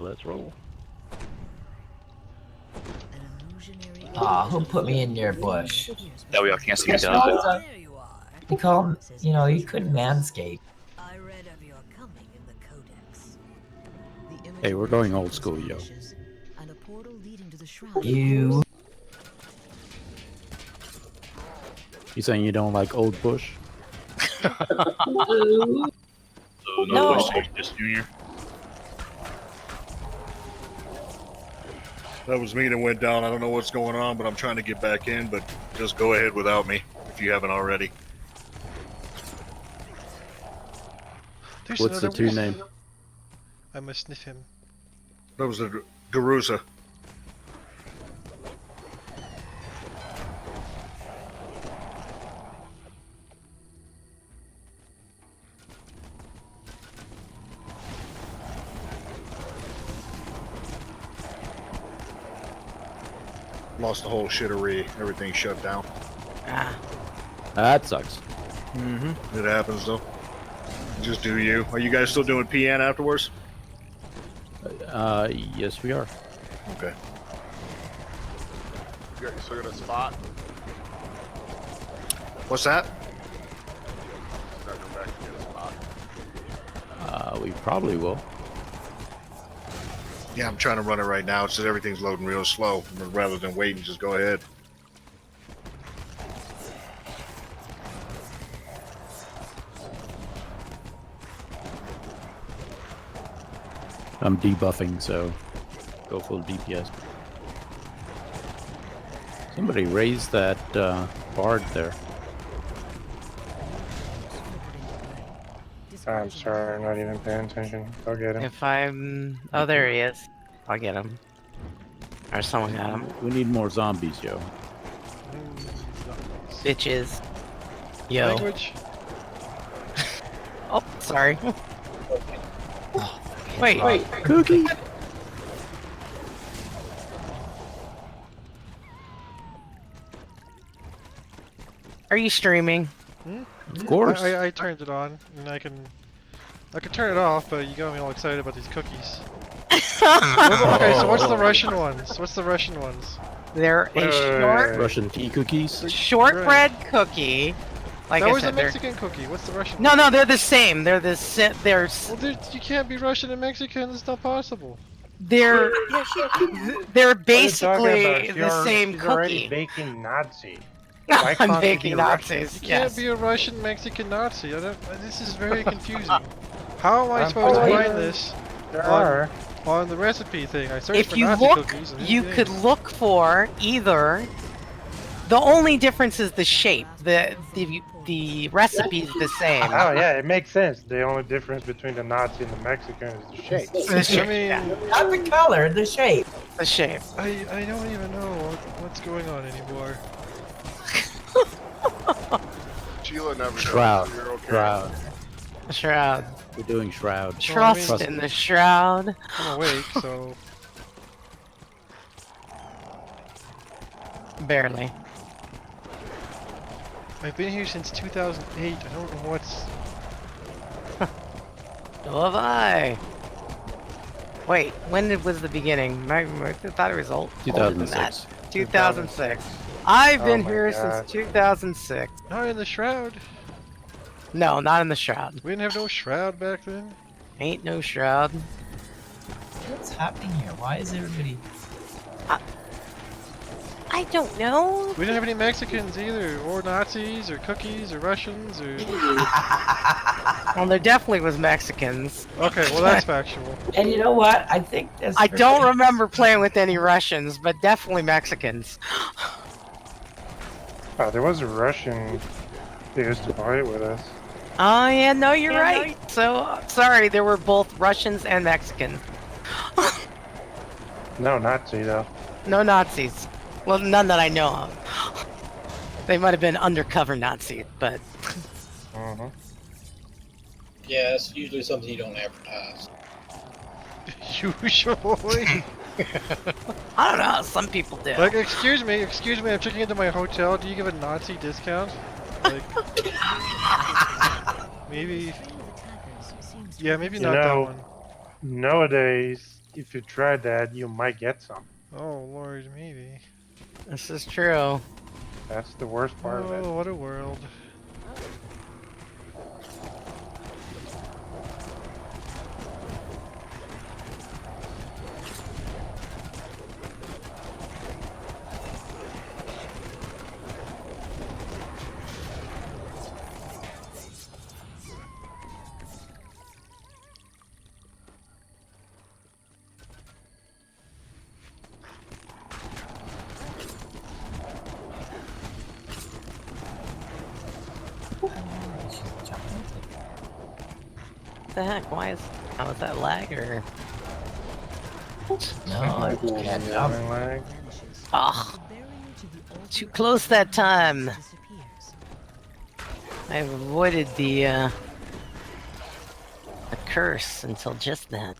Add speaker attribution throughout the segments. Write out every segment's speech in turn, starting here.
Speaker 1: Let's roll.
Speaker 2: Aw, who put me in your bush?
Speaker 3: That way I can't see me
Speaker 2: You
Speaker 3: down.
Speaker 2: call him, you know, you could manscape.
Speaker 4: I read of your coming in the Codex.
Speaker 1: Hey, we're going old school, yo.
Speaker 4: And a portal leading to the Shroud.
Speaker 2: You.
Speaker 1: You saying you don't like old Bush?
Speaker 3: So
Speaker 2: No.
Speaker 3: Bush, just Junior.
Speaker 5: That was me that went down. I don't know what's going on, but I'm trying to get back in, but just go ahead without me if you haven't already.
Speaker 6: There's
Speaker 1: What's the
Speaker 6: another
Speaker 1: two
Speaker 6: one.
Speaker 1: name?
Speaker 6: I must sniff him.
Speaker 5: That was the Garusa. Lost the whole shittery. Everything shut down.
Speaker 1: That sucks.
Speaker 5: Mm-hmm. It happens though. Just do you. Are you guys still doing PN afterwards?
Speaker 1: Yes, we are.
Speaker 5: Okay.
Speaker 7: You still got a spot?
Speaker 5: What's that?
Speaker 7: Gotta come back and get a spot.
Speaker 1: We probably will.
Speaker 5: Yeah, I'm trying to run it right now. It says everything's loading real slow. Rather than waiting, just go ahead.
Speaker 1: I'm debuffing, so go full DPS. Somebody raised that bard there.
Speaker 8: I'm sorry, I'm not even paying attention. I'll get him.
Speaker 9: If I'm... Oh, there he is. I'll get him. Or someone got him.
Speaker 1: We need more zombies, yo.
Speaker 9: Bitches. Yo.
Speaker 6: Language?
Speaker 9: Oh, sorry. Wait.
Speaker 1: Cookie!
Speaker 9: Are you streaming?
Speaker 1: Of course.
Speaker 6: I turned it on, and I can turn it off, but you got me all excited about these cookies. Okay, so what's the Russian ones? What's the Russian ones?
Speaker 9: They're a short,
Speaker 1: Russian tea cookies.
Speaker 9: shortbread cookie. Like
Speaker 6: That
Speaker 9: I
Speaker 6: was a
Speaker 9: said, they're...
Speaker 6: Mexican cookie. What's the Russian?
Speaker 9: No, they're the same. They're the they're
Speaker 6: Well, you can't be Russian and Mexican. It's not possible.
Speaker 9: they're basically the
Speaker 8: You're-
Speaker 9: same
Speaker 8: she's already
Speaker 9: cookie.
Speaker 8: baking Nazi. Why can't
Speaker 9: I'm
Speaker 8: you
Speaker 9: baking
Speaker 8: be
Speaker 9: Nazis.
Speaker 6: You can't
Speaker 9: Yes.
Speaker 6: be a Russian Mexican Nazi. This is very confusing. How am I
Speaker 8: I'm
Speaker 6: supposed to
Speaker 8: fine.
Speaker 6: find this
Speaker 8: There are.
Speaker 6: on the recipe thing? I searched
Speaker 9: If
Speaker 6: for
Speaker 9: you
Speaker 6: Nazi
Speaker 9: look,
Speaker 6: cookies. And
Speaker 9: you
Speaker 6: it
Speaker 9: could
Speaker 6: ain't.
Speaker 9: look for either. The only difference is the shape. The recipe is the same.
Speaker 8: Oh yeah, it makes sense. The only difference between the Nazi and the Mexican is the shape.
Speaker 9: The shape.
Speaker 6: I mean,
Speaker 9: Yeah,
Speaker 2: Not the color, the shape.
Speaker 9: the shape.
Speaker 6: I don't even know what's going on anymore.
Speaker 7: Sheila never knows,
Speaker 1: Shroud.
Speaker 7: so you're okay.
Speaker 1: Shroud.
Speaker 9: Shroud.
Speaker 1: We're doing Shroud.
Speaker 9: Trust
Speaker 1: Trust
Speaker 9: in the shroud.
Speaker 6: I'm awake, so
Speaker 9: Barely.
Speaker 6: I've been here since 2008. I don't know what's.
Speaker 9: So have I. Wait, when was the beginning? I thought it was older than that.
Speaker 1: 2006.
Speaker 9: 2006. I've been
Speaker 8: Oh my
Speaker 9: here
Speaker 8: God.
Speaker 9: since 2006.
Speaker 6: Not in the shroud.
Speaker 9: No, not in the shroud.
Speaker 6: We didn't have no shroud back then.
Speaker 9: Ain't no shroud.
Speaker 2: What's happening here? Why is everybody...
Speaker 9: I don't know.
Speaker 6: We didn't have any Mexicans either, or Nazis, or cookies, or Russians, or.
Speaker 9: Well, there definitely was Mexicans.
Speaker 6: Okay, well that's factual.
Speaker 2: And you know what? I think that's...
Speaker 9: I don't remember playing with any Russians, but definitely Mexicans.
Speaker 8: Oh, there was a Russian who used to play with us.
Speaker 9: Oh yeah, no, you're right. So sorry, there were both Russians and Mexicans.
Speaker 8: No Nazi though.
Speaker 9: No Nazis. Well, none that I know of. They might have been undercover Nazis, but
Speaker 8: Mm-hmm.
Speaker 10: Yeah, it's usually something you don't advertise.
Speaker 6: Usually.
Speaker 9: I don't know. Some people do.
Speaker 6: Like, excuse me, I'm checking into my hotel. Do you give a Nazi discount? Like, maybe. Yeah, maybe
Speaker 8: You
Speaker 6: not
Speaker 8: know,
Speaker 6: that one.
Speaker 8: Nowadays, if you try that, you might get some.
Speaker 6: Oh lord, maybe.
Speaker 9: This is true.
Speaker 8: That's the worst part of it.
Speaker 6: Oh, what a world.
Speaker 9: What the heck? Why is... How was that lag or...
Speaker 2: No, I just can't jump.
Speaker 8: Lag.
Speaker 9: Ah,
Speaker 4: The barrier to the ultimate
Speaker 9: too close that time.
Speaker 4: disappears.
Speaker 9: I've avoided the curse until just then.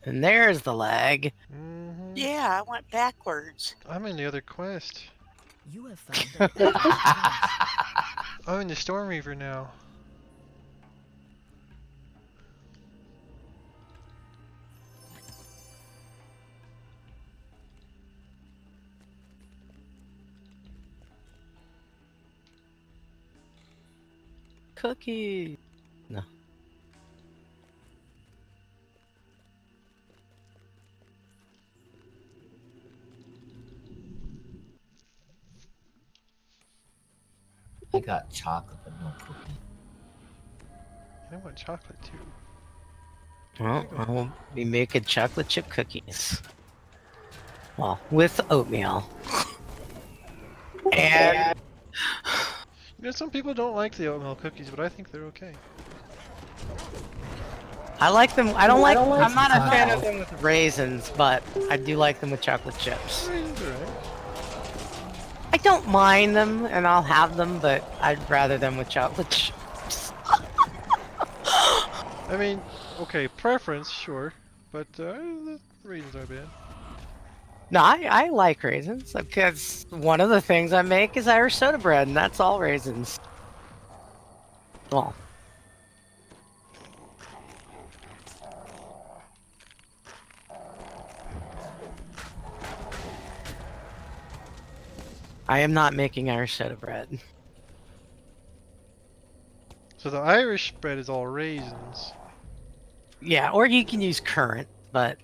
Speaker 9: And there's the lag.
Speaker 6: Mm-hmm.
Speaker 11: Yeah, I went backwards.
Speaker 6: I'm in the other quest.
Speaker 4: You have found that
Speaker 6: I'm in the Storm Reaver now.
Speaker 9: Cookie. No.
Speaker 2: I got chocolate but no cookie.
Speaker 6: I want chocolate too.
Speaker 9: Well, I'll be making chocolate chip cookies. Well, with oatmeal. And
Speaker 6: You know, some people don't like the oatmeal cookies, but I think they're okay.
Speaker 9: I like them. I don't like. I'm not a fan
Speaker 2: Wow.
Speaker 9: of them with raisins, but I do like them with chocolate chips.
Speaker 6: Raisins are right.
Speaker 9: I don't mind them, and I'll have them, but I'd rather them with chocolate chips.
Speaker 6: I mean, okay, preference, sure, but the raisins are bad.
Speaker 9: No, I like raisins because one of the things I make is Irish soda bread, and that's all raisins. Well, I am not making Irish soda bread.
Speaker 6: So the Irish bread is all raisins.
Speaker 9: Yeah, or you can use currant, but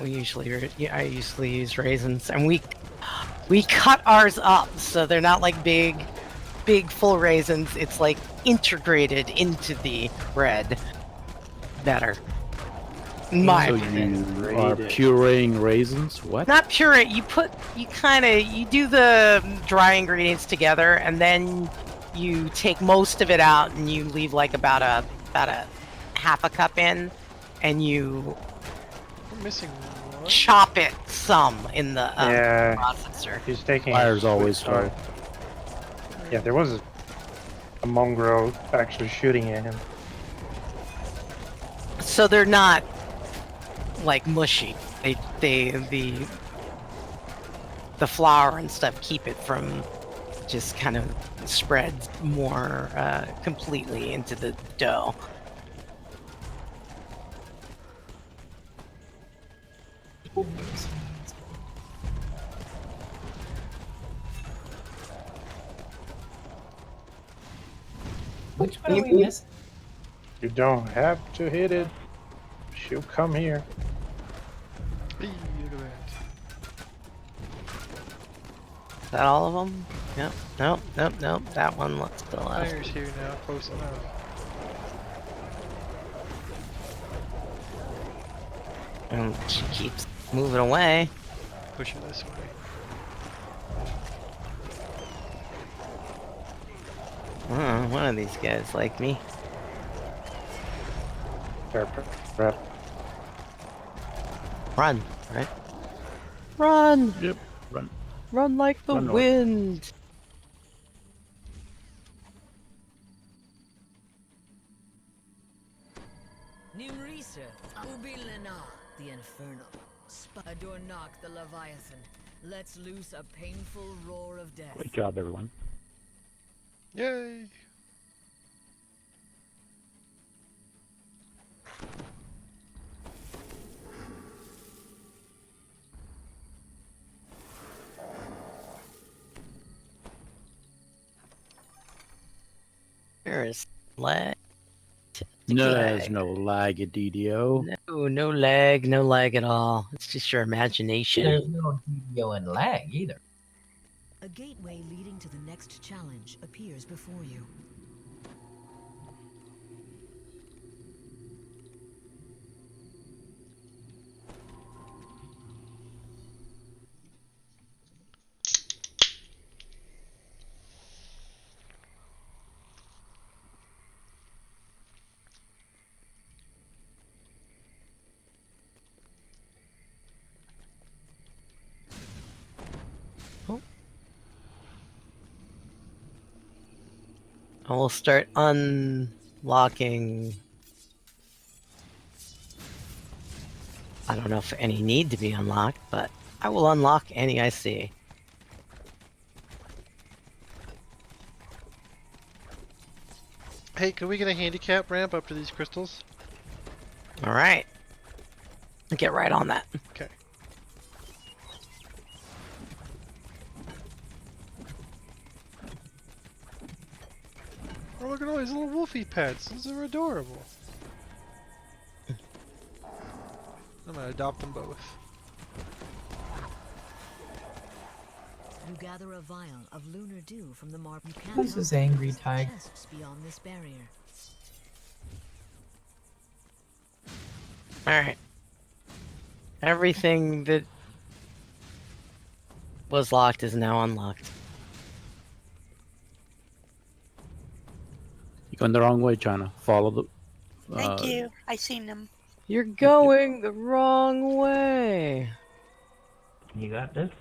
Speaker 9: we usually, I usually use raisins, and we cut ours up so they're not like big full raisins. It's like integrated into the bread better. In my
Speaker 1: So
Speaker 9: opinion.
Speaker 1: you are pureeing raisins? What?
Speaker 9: Not puree. You do the dry ingredients together, and then you take most of it out, and you leave like about a half a cup in, and you
Speaker 6: We're missing one.
Speaker 9: chop it some in the
Speaker 8: Yeah.
Speaker 9: processor.
Speaker 8: He's taking.
Speaker 1: Fire's always
Speaker 8: slow. Yeah, there was a mongrel actually shooting at him.
Speaker 9: So they're not like mushy. The flour and stuff keep it from just kind of spread more completely into the dough.
Speaker 2: Which one are we missing?
Speaker 8: You don't have to hit it. She'll come here.
Speaker 6: Hey, look at that.
Speaker 9: Is that all of them? Yep. Nope. Nope. Nope. That one looks still left.
Speaker 6: Fire's here now, close enough.
Speaker 9: And she keeps moving away.
Speaker 6: Push it this way.
Speaker 9: One of these guys like me.
Speaker 8: Prep.
Speaker 9: Run, right? Run!
Speaker 1: Yep. Run.
Speaker 9: Run like the
Speaker 1: Run north.
Speaker 9: wind!
Speaker 4: Nimrisa, Ubilena, the Infernal, Adornak, the Leviathan. Let's loose a painful roar of death.
Speaker 1: Great job, everyone.
Speaker 6: Yay!
Speaker 9: There's lag.
Speaker 1: No, there's no lag at DDO.
Speaker 9: No lag, no lag at all. It's just your imagination.
Speaker 2: There's no DDO and lag either.
Speaker 4: A gateway leading to the next challenge appears before you.
Speaker 9: I will start unlocking. I don't know if any need to be unlocked, but I will unlock any I see.
Speaker 6: Hey, can we get a handicap ramp up to these crystals?
Speaker 9: Alright. I'll get right on that.
Speaker 6: Okay. Oh, look at all these little wolfie pets. These are adorable. I'm gonna adopt them both.
Speaker 4: You gather a vial of lunar dew from the marble. You can't
Speaker 2: Who's this angry tiger?
Speaker 4: chests beyond this barrier.
Speaker 9: Alright. Everything that was locked is now unlocked.
Speaker 1: You're going the wrong way, China. Follow the.
Speaker 11: Thank you. I seen them.
Speaker 9: You're going the wrong way.
Speaker 2: You got this?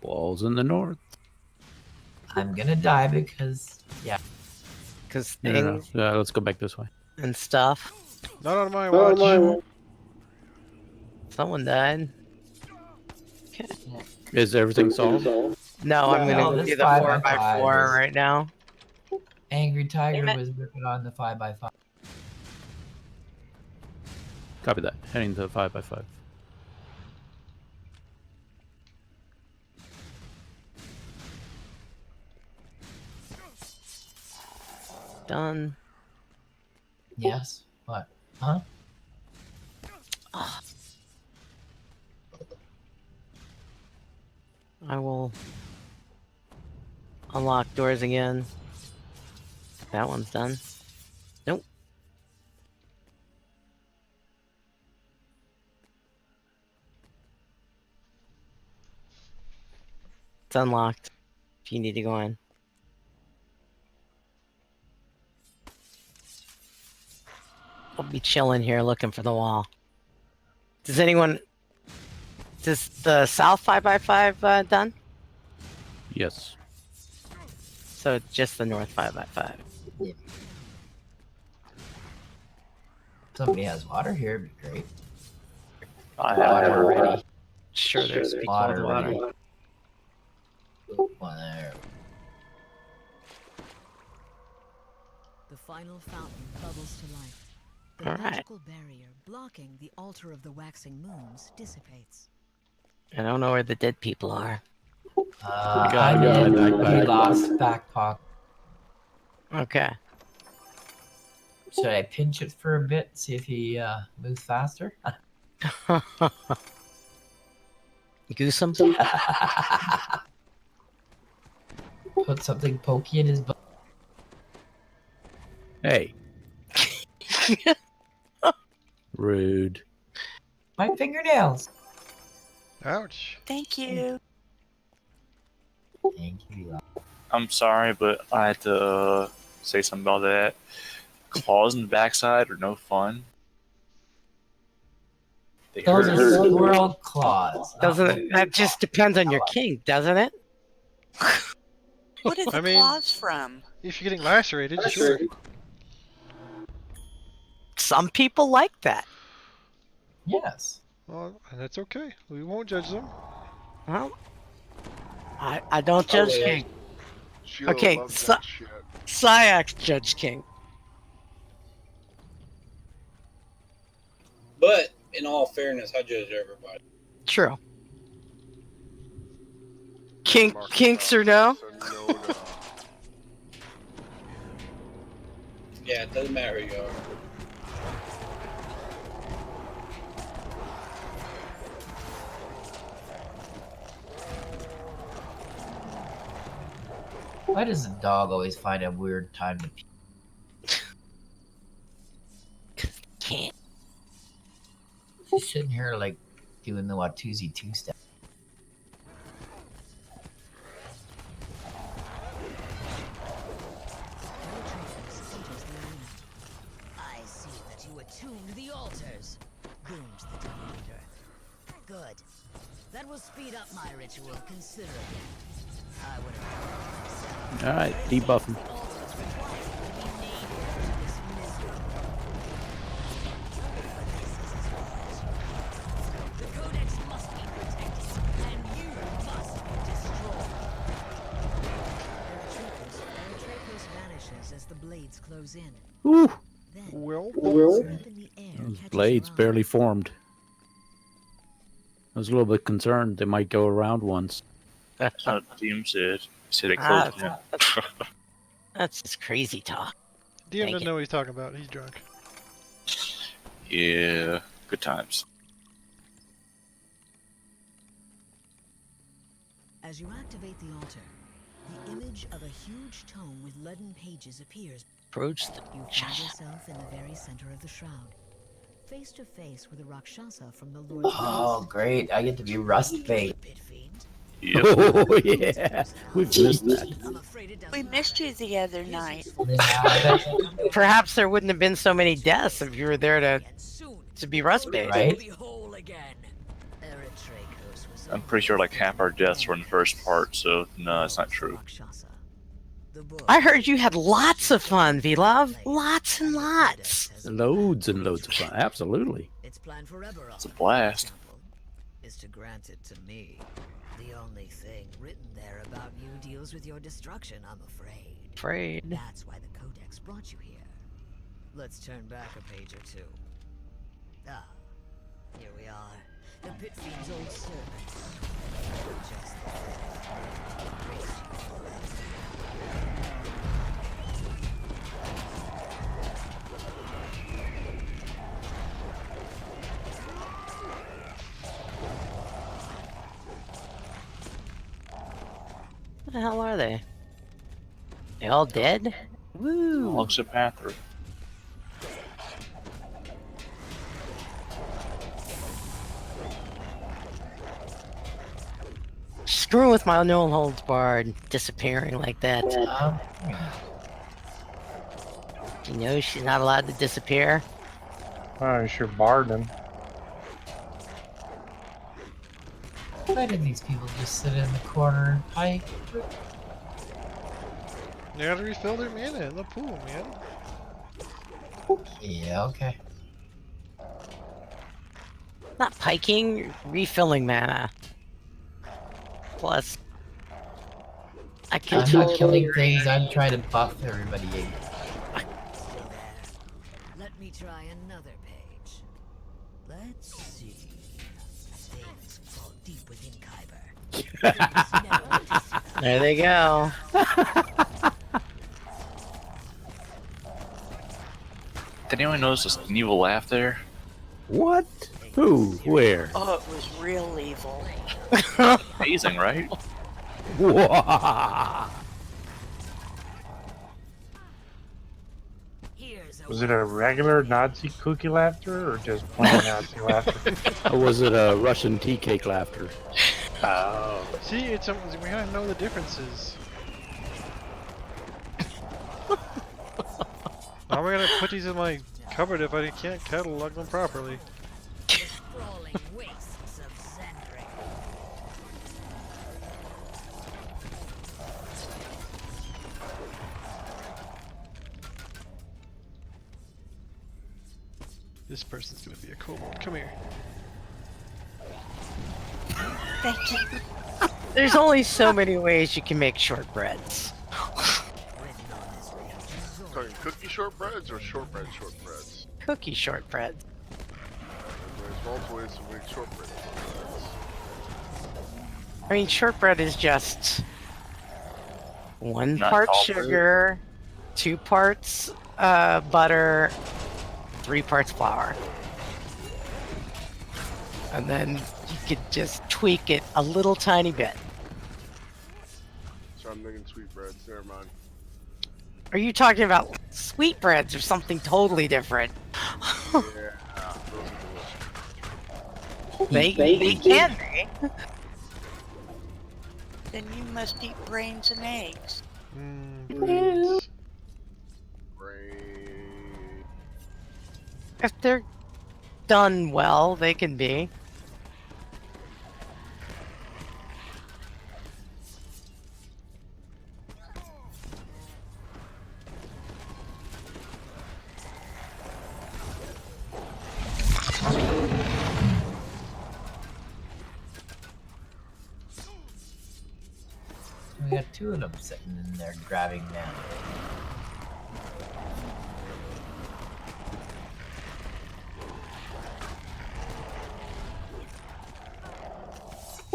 Speaker 1: Walls in the north.
Speaker 2: I'm gonna die because, yeah.
Speaker 9: Because
Speaker 1: No, no,
Speaker 9: things
Speaker 1: no. Let's go back this way.
Speaker 9: and stuff.
Speaker 6: Not on my watch.
Speaker 9: Someone died.
Speaker 1: Is everything solved?
Speaker 9: No, I'm
Speaker 2: No,
Speaker 9: gonna
Speaker 2: this
Speaker 9: do the
Speaker 2: 5x5
Speaker 9: 4x4
Speaker 2: is-
Speaker 9: right now.
Speaker 2: Angry Tiger
Speaker 11: Damn it.
Speaker 2: was ripping on the 5x5.
Speaker 1: Copy that. Heading to 5x5.
Speaker 9: Done.
Speaker 2: Yes. What? Huh?
Speaker 9: I will unlock doors again. That one's done. Nope. It's unlocked. If you need to go in. I'll be chilling here looking for the wall. Does anyone... Does the south 5x5 done?
Speaker 1: Yes.
Speaker 9: So just the north 5x5.
Speaker 2: Somebody has water here, it'd be great.
Speaker 3: I
Speaker 2: Water
Speaker 3: have
Speaker 2: ready.
Speaker 9: Sure, there's people
Speaker 2: Water
Speaker 9: with water.
Speaker 2: ready. One there.
Speaker 4: The final fountain bubbles to life. The
Speaker 9: All right.
Speaker 4: magical barrier blocking the altar of the waxing moons dissipates.
Speaker 9: I don't know where the dead people are.
Speaker 1: got
Speaker 2: I'm
Speaker 1: it.
Speaker 2: in
Speaker 1: Backpack.
Speaker 2: the last back pocket.
Speaker 9: Okay.
Speaker 2: Should I pinch it for a bit, see if he moves faster?
Speaker 9: Goose 'em?
Speaker 2: Put something pokey in his butt.
Speaker 1: Hey. Rude.
Speaker 2: My fingernails.
Speaker 6: Ouch.
Speaker 11: Thank you.
Speaker 2: Thank you.
Speaker 3: I'm sorry, but I had to say something about that. Claws in the backside are no fun. They
Speaker 2: Those
Speaker 3: hurt.
Speaker 2: are squirrel claws.
Speaker 9: Doesn't it? That just depends on your kink, doesn't it?
Speaker 11: What are the
Speaker 6: I mean-
Speaker 11: claws from?
Speaker 6: If you're getting lacerated, sure.
Speaker 9: Some people like that.
Speaker 2: Yes.
Speaker 6: Well, and that's okay. We won't judge them.
Speaker 9: Well, I don't judge
Speaker 10: yeah.
Speaker 9: kink.
Speaker 7: Sheila
Speaker 9: Okay,
Speaker 7: loves
Speaker 9: so-
Speaker 7: that shit.
Speaker 9: Syax judge kink.
Speaker 10: But in all fairness, I judge everybody.
Speaker 9: True. Kinks
Speaker 7: Mark
Speaker 9: or no?
Speaker 7: said no to-
Speaker 10: Yeah, it doesn't matter who you are.
Speaker 2: Why does the dog always find a weird time to pee?
Speaker 9: Can't.
Speaker 2: She's sitting here like doing the Watusi two-step.
Speaker 4: I see that you attuned the altars. Boomed the Devil Eater. Good. That will speed up my ritual considerably. I would have
Speaker 1: Alright, debuff him.
Speaker 4: altars required to be made into this miserable. But this is as far as you go. The Codex must be protected, and you must be destroyed. Eretricus vanishes as the blades close in.
Speaker 1: Ooh,
Speaker 4: Then,
Speaker 6: Well,
Speaker 4: snap in the air
Speaker 1: those
Speaker 4: catches
Speaker 1: blades
Speaker 4: your eye.
Speaker 1: barely formed. I was a little bit concerned they might go around once.
Speaker 3: That's not what DM said. He said it
Speaker 9: Ah,
Speaker 3: closed in.
Speaker 9: That's just crazy talk.
Speaker 6: DM
Speaker 9: Thank
Speaker 6: doesn't
Speaker 9: you.
Speaker 6: know what he's talking about. He's drunk.
Speaker 3: Yeah, good times.
Speaker 4: As you activate the altar, the image of a huge tome with leaden pages appears.
Speaker 9: Approach the
Speaker 4: You find
Speaker 9: Shasha.
Speaker 4: yourself in the very center of the shroud, face to face with a Rakshasa from the Lord's
Speaker 2: Oh, great. I get to be rust bait.
Speaker 4: Pit Fiend.
Speaker 3: Yep.
Speaker 1: Oh yeah, we've missed that.
Speaker 4: I'm afraid it doesn't
Speaker 11: We missed you the other night.
Speaker 9: Perhaps there wouldn't have been so many deaths if you were there to
Speaker 4: And soon,
Speaker 9: be rust bait.
Speaker 2: Right?
Speaker 4: you'll be whole again. Eretricus was
Speaker 3: I'm pretty sure like half our deaths were in the first part, so no, it's not true.
Speaker 4: Rakshasa. The book
Speaker 9: I heard you had lots of fun, V-Love. Lots and lots.
Speaker 1: Loads and loads of fun. Absolutely.
Speaker 4: It's planned for Eberron.
Speaker 3: It's a blast.
Speaker 4: Is to grant it to me. The only thing written there about you deals with your destruction, I'm afraid.
Speaker 9: Afraid.
Speaker 4: That's why the Codex brought you here. Let's turn back a page or two. Ah, here we are. The Pit Fiend's old servants. Just the thing. Race you forever.
Speaker 9: What the hell are they? They all dead? Woo!
Speaker 3: Looks a path through.
Speaker 9: Screwing with my no holds barred, disappearing like that. You know she's not allowed to disappear.
Speaker 8: Oh, you should barred him.
Speaker 2: Why did these people just sit in the corner and hike?
Speaker 6: You gotta refill their mana in the pool, man.
Speaker 2: Yeah, okay.
Speaker 9: Not piking, refilling mana. Plus, I can
Speaker 2: I'm not killing things, I'm trying to buff everybody in.
Speaker 4: Still there. Let me try another page. Let's see. Things fall deep within Kyber.
Speaker 9: There they go.
Speaker 3: Did anyone notice an evil laugh there?
Speaker 1: What? Who? Where?
Speaker 11: Oh, it was real evil.
Speaker 3: Amazing, right?
Speaker 1: Whoa.
Speaker 8: Was it a regular Nazi cookie laughter or just plain Nazi laughter?
Speaker 1: Or was it a Russian tea cake laughter?
Speaker 8: Oh.
Speaker 6: See, it's we gotta know the differences. How am I gonna put these in my cupboard if I can't catalog them properly?
Speaker 4: Sprawling wastes of Zendrick.
Speaker 6: This person's gonna be a kobold. Come here.
Speaker 11: Thank you.
Speaker 9: There's only so many ways you can make shortbreads.
Speaker 7: Talking cookie shortbreads or shortbreads?
Speaker 9: Cookie shortbread.
Speaker 7: There's multiple ways to make shortbread.
Speaker 9: I mean, shortbread is just one
Speaker 3: Not
Speaker 9: part
Speaker 3: all fruit.
Speaker 9: sugar, 2 parts butter, 3 parts flour. And then you could just tweak it a little tiny bit.
Speaker 7: So I'm thinking sweetbreads. Never mind.
Speaker 9: Are you talking about sweetbreads or something totally different?
Speaker 7: Yeah, those are delicious.
Speaker 9: They can be.
Speaker 11: Then you must eat brains and eggs.
Speaker 6: Brains.
Speaker 7: Great.
Speaker 9: If they're done well, they can be.
Speaker 2: We got 2 of them sitting in there grabbing them.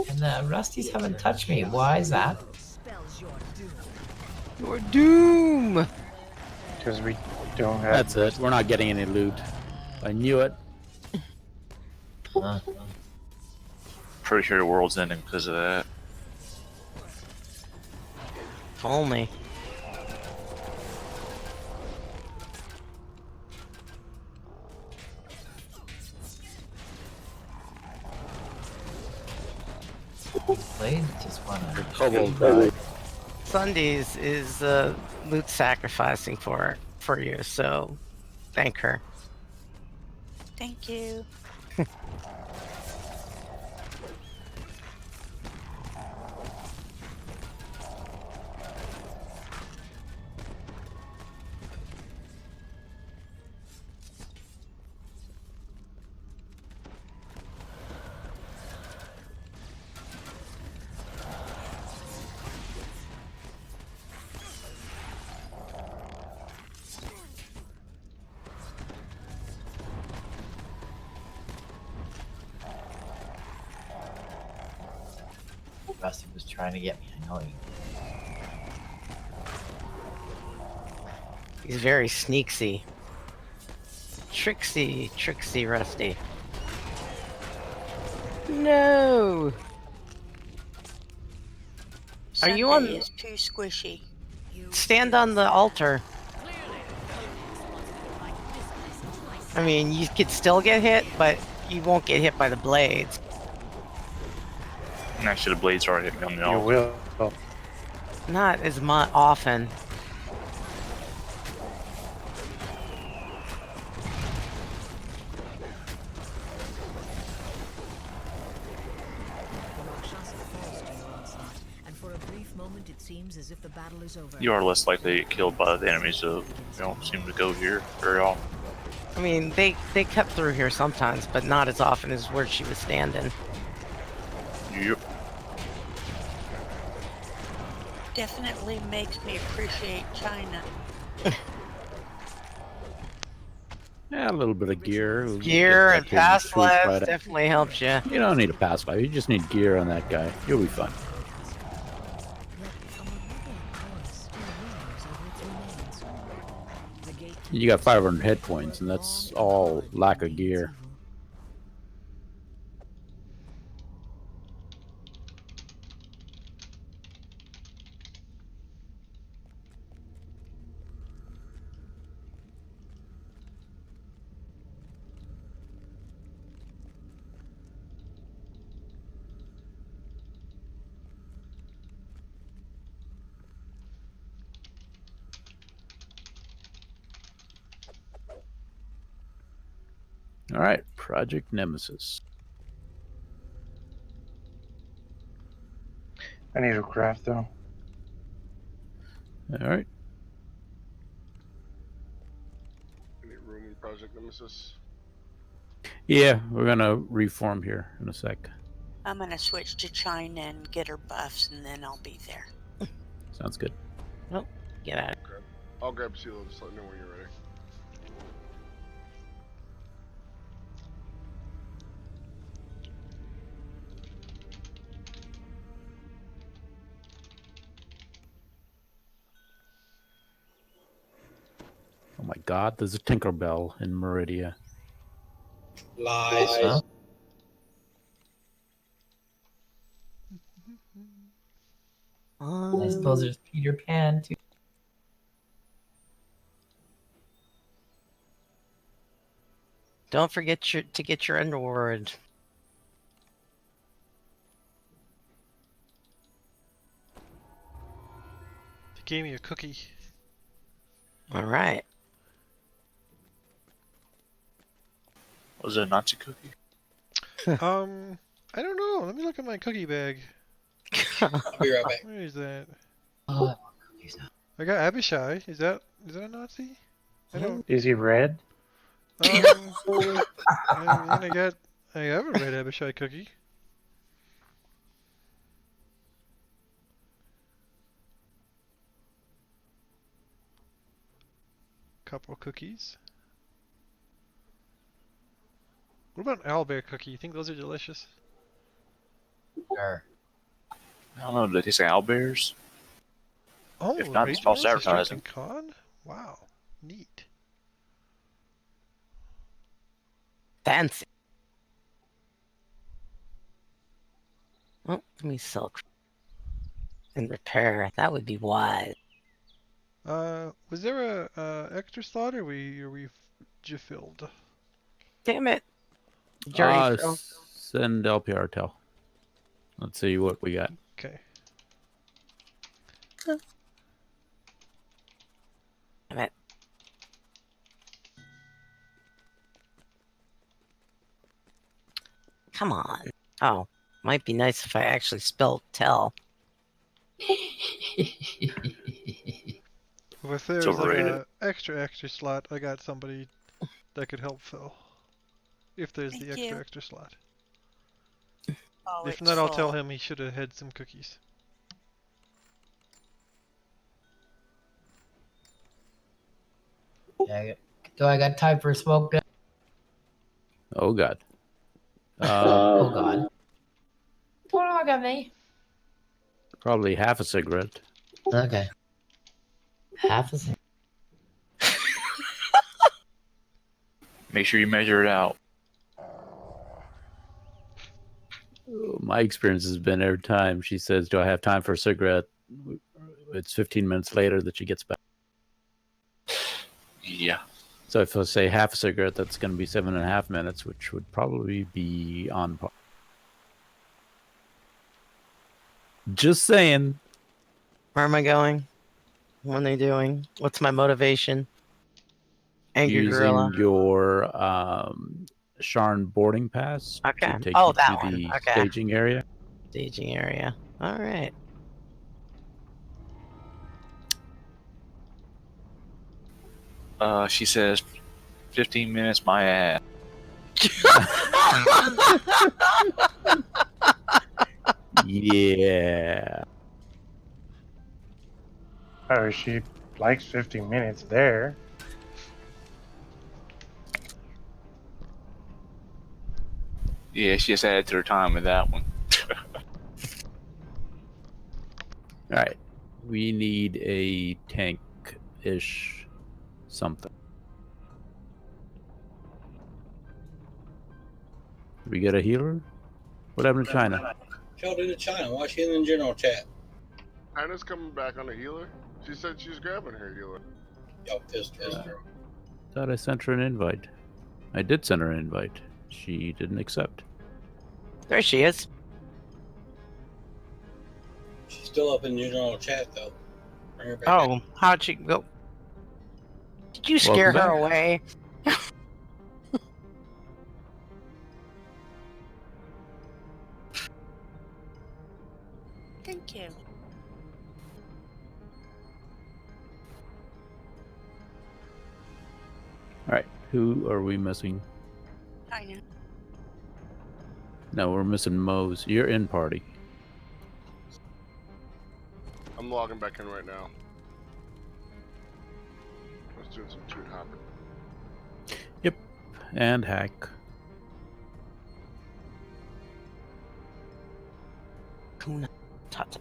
Speaker 2: And the Rusties haven't touched me. Why is that?
Speaker 4: Spells your doom.
Speaker 9: Your doom!
Speaker 8: Because we don't have.
Speaker 1: That's it. We're not getting any loot. I knew it.
Speaker 2: Huh.
Speaker 3: Pretty sure the world's ending because of that.
Speaker 9: If only.
Speaker 2: Blade just wanna.
Speaker 1: Kobold died.
Speaker 9: Sundays is loot sacrificing for you, so thank her.
Speaker 11: Thank you.
Speaker 2: Rusty was trying to get me. I know he.
Speaker 9: He's very sneaky. Tricksy Rusty. No! Are you on-
Speaker 11: Sunday is too squishy.
Speaker 9: Stand on the altar. I mean, you could still get hit, but you won't get hit by the blades.
Speaker 3: And actually, the blades are hitting me on the
Speaker 8: You
Speaker 3: altar.
Speaker 8: will. Oh,
Speaker 9: Not as much often.
Speaker 4: The Rakshasa falls to your onslaught, and for a brief moment it seems as if the battle is over.
Speaker 3: You are less likely to get killed by the enemies, so you don't seem to go here very often.
Speaker 9: I mean, they cut through here sometimes, but not as often as where she was standing.
Speaker 3: Yep.
Speaker 11: Definitely makes me appreciate China.
Speaker 1: Yeah, a little bit of gear. We'll
Speaker 9: Gear
Speaker 1: get
Speaker 9: and
Speaker 1: that to
Speaker 9: past
Speaker 1: the truth
Speaker 9: lives
Speaker 1: right out.
Speaker 9: definitely helps you.
Speaker 1: You don't need a pass life. You just need gear on that guy. You'll be fine. You got 500 hit points, and that's all lack of gear. All right, Project Nemesis.
Speaker 8: I need to craft though.
Speaker 1: All right.
Speaker 7: Any room in Project Nemesis?
Speaker 1: Yeah, we're gonna reform here in a sec.
Speaker 11: I'm gonna switch to China and get her buffs, and then I'll be there.
Speaker 1: Sounds good.
Speaker 9: Get out.
Speaker 7: I'll grab CeeLo. Just let me know when you're ready.
Speaker 1: my God, there's a Tinkerbell in Meridia.
Speaker 10: Lies.
Speaker 2: Huh? I suppose there's Peter Pan too.
Speaker 9: Don't forget to get your underword.
Speaker 6: They gave me a cookie.
Speaker 9: All right.
Speaker 3: Was it a Nazi cookie?
Speaker 6: I don't know. Let me look at my cookie bag.
Speaker 10: I'll be right back.
Speaker 6: Where is that?
Speaker 2: Oh, I want cookies now.
Speaker 6: I got Abishai. Is that a Nazi? I don't.
Speaker 8: Is he red?
Speaker 6: I mean, I have a red Abishai cookie. Couple cookies. What about an owlbear cookie? You think those are delicious?
Speaker 2: Sure.
Speaker 3: I don't know. Do they taste like owlbears?
Speaker 6: Oh,
Speaker 3: If not, it's
Speaker 6: Raging
Speaker 3: false
Speaker 6: Rose is
Speaker 3: advertising.
Speaker 6: drinking Con? Wow, neat.
Speaker 9: Fancy. Well, let me sell and repair. That would be wise.
Speaker 6: Was there a extra slot, or are we filled?
Speaker 9: Damn it. Journey through.
Speaker 1: Send LPR tell. Let's see what we got.
Speaker 6: Okay.
Speaker 9: Damn it. Come on. Oh, might be nice if I actually spelled tell.
Speaker 6: Well, if there's like
Speaker 3: overrated.
Speaker 6: a extra slot, I got somebody that could help fill. If there's
Speaker 11: Thank
Speaker 6: the
Speaker 11: you.
Speaker 6: extra slot.
Speaker 11: Oh,
Speaker 6: If
Speaker 11: it's
Speaker 6: not, I'll tell
Speaker 11: full.
Speaker 6: him he should have had some cookies.
Speaker 2: Yeah, do I got time for a smoke gun?
Speaker 1: Oh God.
Speaker 2: Oh God. Don't look at me.
Speaker 1: Probably half a cigarette.
Speaker 2: Okay. Half a second.
Speaker 3: Make sure you measure it out.
Speaker 1: My experience has been every time she says, "Do I have time for a cigarette?" It's 15 minutes later that she gets back.
Speaker 3: Yeah.
Speaker 1: So if I say half a cigarette, that's going to be 7.5 minutes, which would probably be on par. Just saying.
Speaker 9: Where am I going? What are they doing? What's my motivation? Angry
Speaker 1: Using
Speaker 9: Gorilla.
Speaker 1: your Sharn boarding pass
Speaker 9: Okay.
Speaker 1: to take
Speaker 9: Oh,
Speaker 1: you
Speaker 9: that
Speaker 1: to
Speaker 9: one.
Speaker 1: the
Speaker 9: Okay.
Speaker 1: staging area.
Speaker 9: Staging area. All right.
Speaker 3: She says 15 minutes, my ass.
Speaker 1: Yeah.
Speaker 8: Oh, she likes 15 minutes there.
Speaker 3: Yeah, she just added to her time with that one.
Speaker 1: All right. We need a tank-ish something. Did we get a healer? What happened to China?
Speaker 10: Y'all do to China. Why she in the general chat?
Speaker 7: Hannah's coming back on a healer. She said she's grabbing her healer.
Speaker 10: Y'all pissed her.
Speaker 1: Thought I sent her an invite. I did send her an invite. She didn't accept.
Speaker 9: There she is.
Speaker 10: She's still up in the general chat though. Bring her back.
Speaker 9: Oh, how'd she go? Did you scare
Speaker 1: Welcome
Speaker 9: her
Speaker 1: back.
Speaker 9: away?
Speaker 11: Thank you.
Speaker 1: All right. Who are we missing?
Speaker 11: I know.
Speaker 1: No, we're missing Mose. You're in party.
Speaker 7: I'm logging back in right now. I was doing some toot hopping.
Speaker 1: Yep. And Hack.
Speaker 9: Kuna. Tata.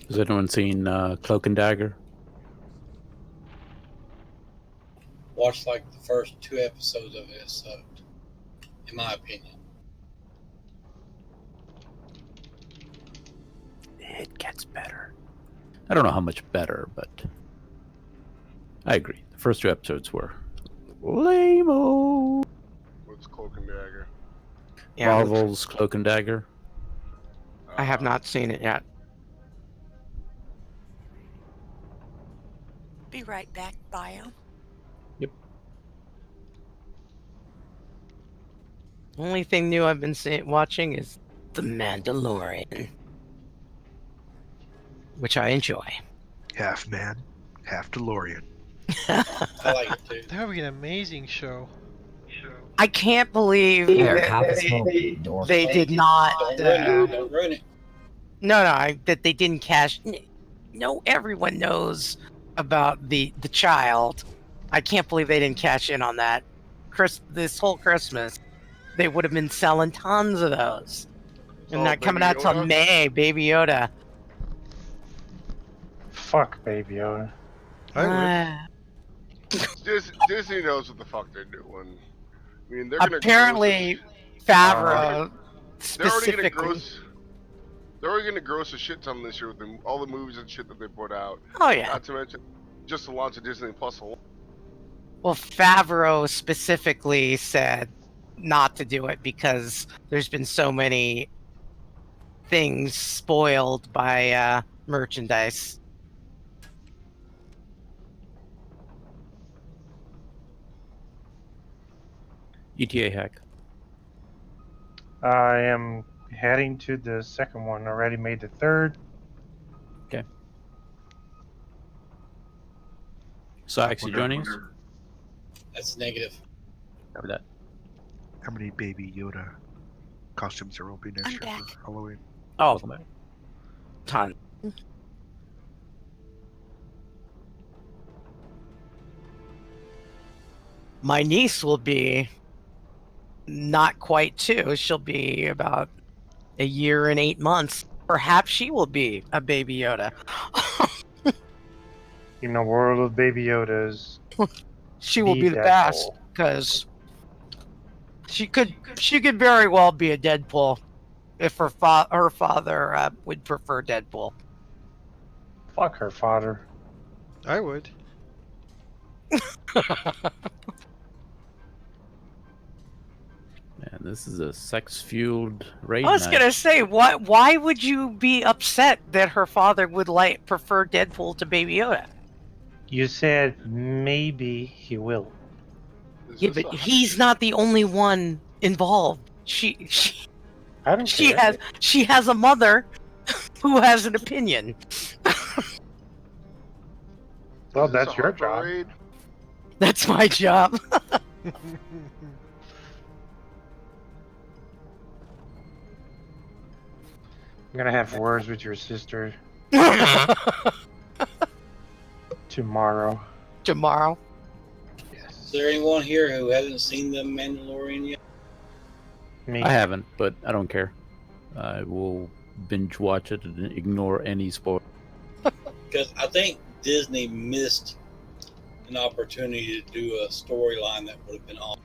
Speaker 1: Has anyone seen Cloak and Dagger?
Speaker 10: Watched like the first 2 episodes of it. Sucked, in my opinion.
Speaker 1: It gets better. I don't know how much better, but I agree. The first 2 episodes were lame-o.
Speaker 7: What's Cloak and Dagger?
Speaker 9: Yeah,
Speaker 1: Marvel's Cloak and Dagger.
Speaker 9: I have not seen it yet.
Speaker 11: Be right back, bio.
Speaker 9: Only thing new I've been watching is The Mandalorian, which I enjoy.
Speaker 12: Half man, half DeLorean.
Speaker 10: I like it too.
Speaker 6: That would be an amazing show.
Speaker 9: I can't believe
Speaker 2: Here,
Speaker 9: that
Speaker 2: have a smoke. Dork.
Speaker 9: they did not.
Speaker 10: Don't ruin it. Don't ruin it.
Speaker 9: No, that they didn't cash. No, everyone knows about the child. I can't believe they didn't cash in on that. This whole Christmas, they would have been selling tons of those. And
Speaker 7: Oh,
Speaker 9: not coming
Speaker 7: Baby
Speaker 9: out till
Speaker 7: Yoda?
Speaker 9: May, Baby Yoda.
Speaker 8: Fuck Baby Yoda.
Speaker 6: I would.
Speaker 7: Disney knows what the fuck they're doing. I mean, they're gonna
Speaker 9: Apparently, Favreau
Speaker 7: they're already
Speaker 9: specifically.
Speaker 7: gonna gross a shit ton this year with all the movies and shit that they put out.
Speaker 9: Oh yeah.
Speaker 7: Not to mention just the launch of Disney Plus alone.
Speaker 9: Well, Favreau specifically said not to do it because there's been so many things spoiled by merchandise.
Speaker 1: ETA hack.
Speaker 8: I am heading to the second one. Already made the third.
Speaker 1: Sykes, you joining us?
Speaker 10: That's negative.
Speaker 1: Cover that.
Speaker 12: How many Baby Yoda costumes there will be next
Speaker 11: I'm
Speaker 12: year
Speaker 11: back.
Speaker 12: for Halloween?
Speaker 9: Oh,
Speaker 1: Welcome back.
Speaker 9: ton. My niece will be not quite 2. She'll be about a year and 8 months. Perhaps she will be a Baby Yoda.
Speaker 8: In the world of Baby Yodas.
Speaker 9: She will
Speaker 8: Be
Speaker 9: be the
Speaker 8: Deadpool.
Speaker 9: best because she could very well be a Deadpool if her father would prefer Deadpool.
Speaker 8: Fuck her father.
Speaker 6: I would.
Speaker 1: Man, this is a sex-fueled raid
Speaker 9: I was
Speaker 1: night.
Speaker 9: gonna say, why would you be upset that her father would prefer Deadpool to Baby Yoda?
Speaker 8: You said maybe he will.
Speaker 9: Yeah, but he's not the only one involved.
Speaker 8: I don't care.
Speaker 9: She has a mother who has an opinion.
Speaker 8: Well,
Speaker 7: Is this
Speaker 8: that's
Speaker 7: a
Speaker 8: your
Speaker 7: Harper
Speaker 8: job.
Speaker 7: raid?
Speaker 9: That's my job.
Speaker 8: I'm gonna have words with your sister tomorrow.
Speaker 9: Tomorrow.
Speaker 10: Is there anyone here who hasn't seen The Mandalorian yet?
Speaker 8: Me.
Speaker 1: I haven't, but I don't care. I will binge watch it and ignore any spoil.
Speaker 10: Because I think Disney missed an opportunity to do a storyline that would have been awesome.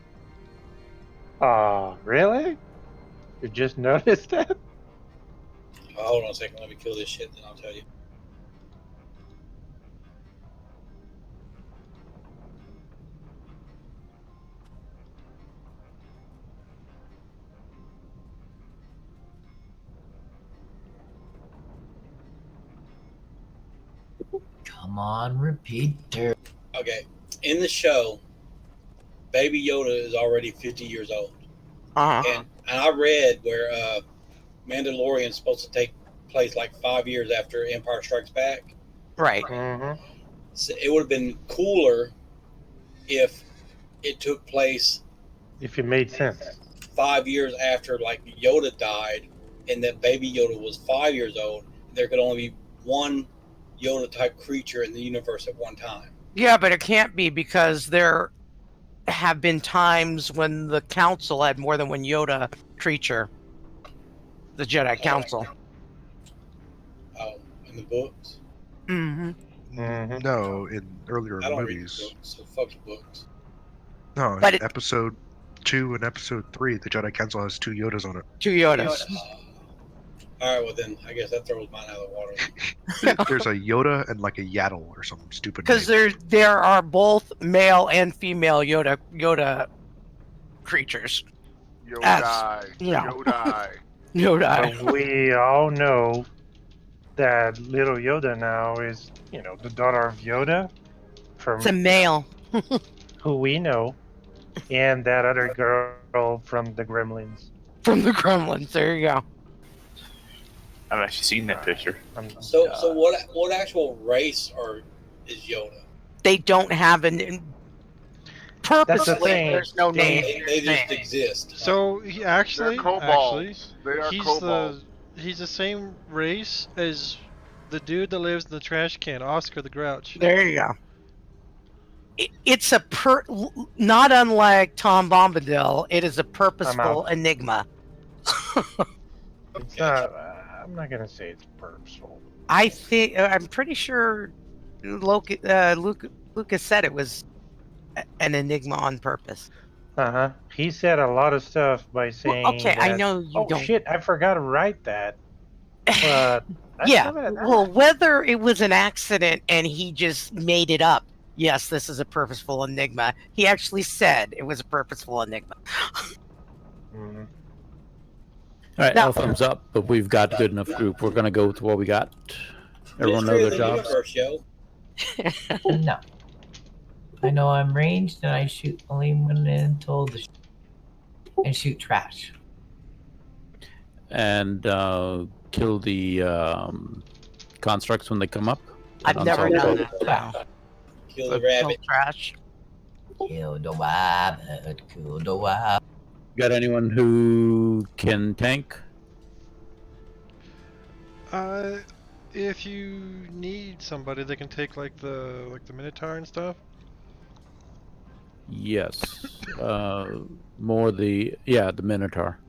Speaker 8: Really? You just noticed that?
Speaker 10: Hold on a second, let me kill this shit, then I'll tell you.
Speaker 2: Come on, repeater.
Speaker 10: Okay, in the show, Baby Yoda is already 50 years old.
Speaker 9: Uh-huh.
Speaker 10: And I read where Mandalorian is supposed to take place like 5 years after Empire Strikes Back.
Speaker 9: Right.
Speaker 8: Mm-hmm.
Speaker 10: So it would have been cooler if it took place
Speaker 8: If it made sense.
Speaker 10: 5 years after like Yoda died, and that Baby Yoda was 5 years old. There could only be one Yoda type creature in the universe at one time.
Speaker 9: Yeah, but it can't be because there have been times when the Council had more than one Yoda creature. The Jedi Council.
Speaker 10: Oh, in the books?
Speaker 9: Mm-hmm.
Speaker 12: No, in earlier
Speaker 10: I don't read the
Speaker 12: movies.
Speaker 10: books, so fuck the books.
Speaker 12: No,
Speaker 9: But
Speaker 12: in episode 2 and episode 3, the Jedi Council has 2 Yodas on it.
Speaker 9: 2 Yodas.
Speaker 10: All right, well then I guess that throws mine out of the water.
Speaker 12: There's a Yoda and like a Yaddle or some stupid
Speaker 9: Because
Speaker 12: name.
Speaker 9: there are both male and female Yoda creatures.
Speaker 7: Yodai.
Speaker 9: Yeah.
Speaker 7: Yodai.
Speaker 9: Yoda.
Speaker 8: But we all know that little Yoda now is, the daughter of Yoda from
Speaker 9: It's a male.
Speaker 8: who we know, and that other girl from the Gremlins.
Speaker 9: From the Gremlins. There you go.
Speaker 3: I've actually seen that picture.
Speaker 10: So what actual race is Yoda?
Speaker 9: They don't have purposely.
Speaker 8: thing.
Speaker 9: There's no name.
Speaker 10: They just exist.
Speaker 6: So he actually,
Speaker 7: They're kobolds. They are
Speaker 6: he's
Speaker 7: kobolds.
Speaker 6: he's the same race as the dude that lives in the trash can, Oscar the Grouch.
Speaker 9: There you go. It's not unlike Tom Bombadil. It is a purposeful enigma.
Speaker 8: It's not. I'm not gonna say it's purposeful.
Speaker 9: I'm pretty sure Lucas said it was an enigma on purpose.
Speaker 8: He said a lot of stuff by saying.
Speaker 9: Okay, I
Speaker 8: that,
Speaker 9: know you
Speaker 8: oh,
Speaker 9: don't.
Speaker 8: shit! I forgot to write that. But
Speaker 9: Yeah. Well, whether it was an accident and he just made it up. Yes, this is a purposeful enigma. He actually said it was a purposeful enigma.
Speaker 8: Mhm.
Speaker 1: All right,
Speaker 9: Now-
Speaker 1: no thumbs up, but we've got a good enough group. We're going to go with what we got. Everyone know
Speaker 10: History
Speaker 1: their
Speaker 10: of the
Speaker 1: jobs?
Speaker 10: universe, yo.
Speaker 2: No. I know I'm ranged and I shoot only when I'm told to shoot. And shoot trash.
Speaker 1: And kill the constructs when they come up.
Speaker 9: I've
Speaker 1: And
Speaker 9: never
Speaker 1: unsolved
Speaker 9: done
Speaker 1: puzzles.
Speaker 9: that. No.
Speaker 10: Kill the rabbit.
Speaker 9: Trash.
Speaker 2: Kill the rabbit. Kill the rabbit.
Speaker 1: Got anyone who can tank?
Speaker 6: If you need somebody that can take like the Minotaur and stuff.
Speaker 1: Yes. More the Minotaur.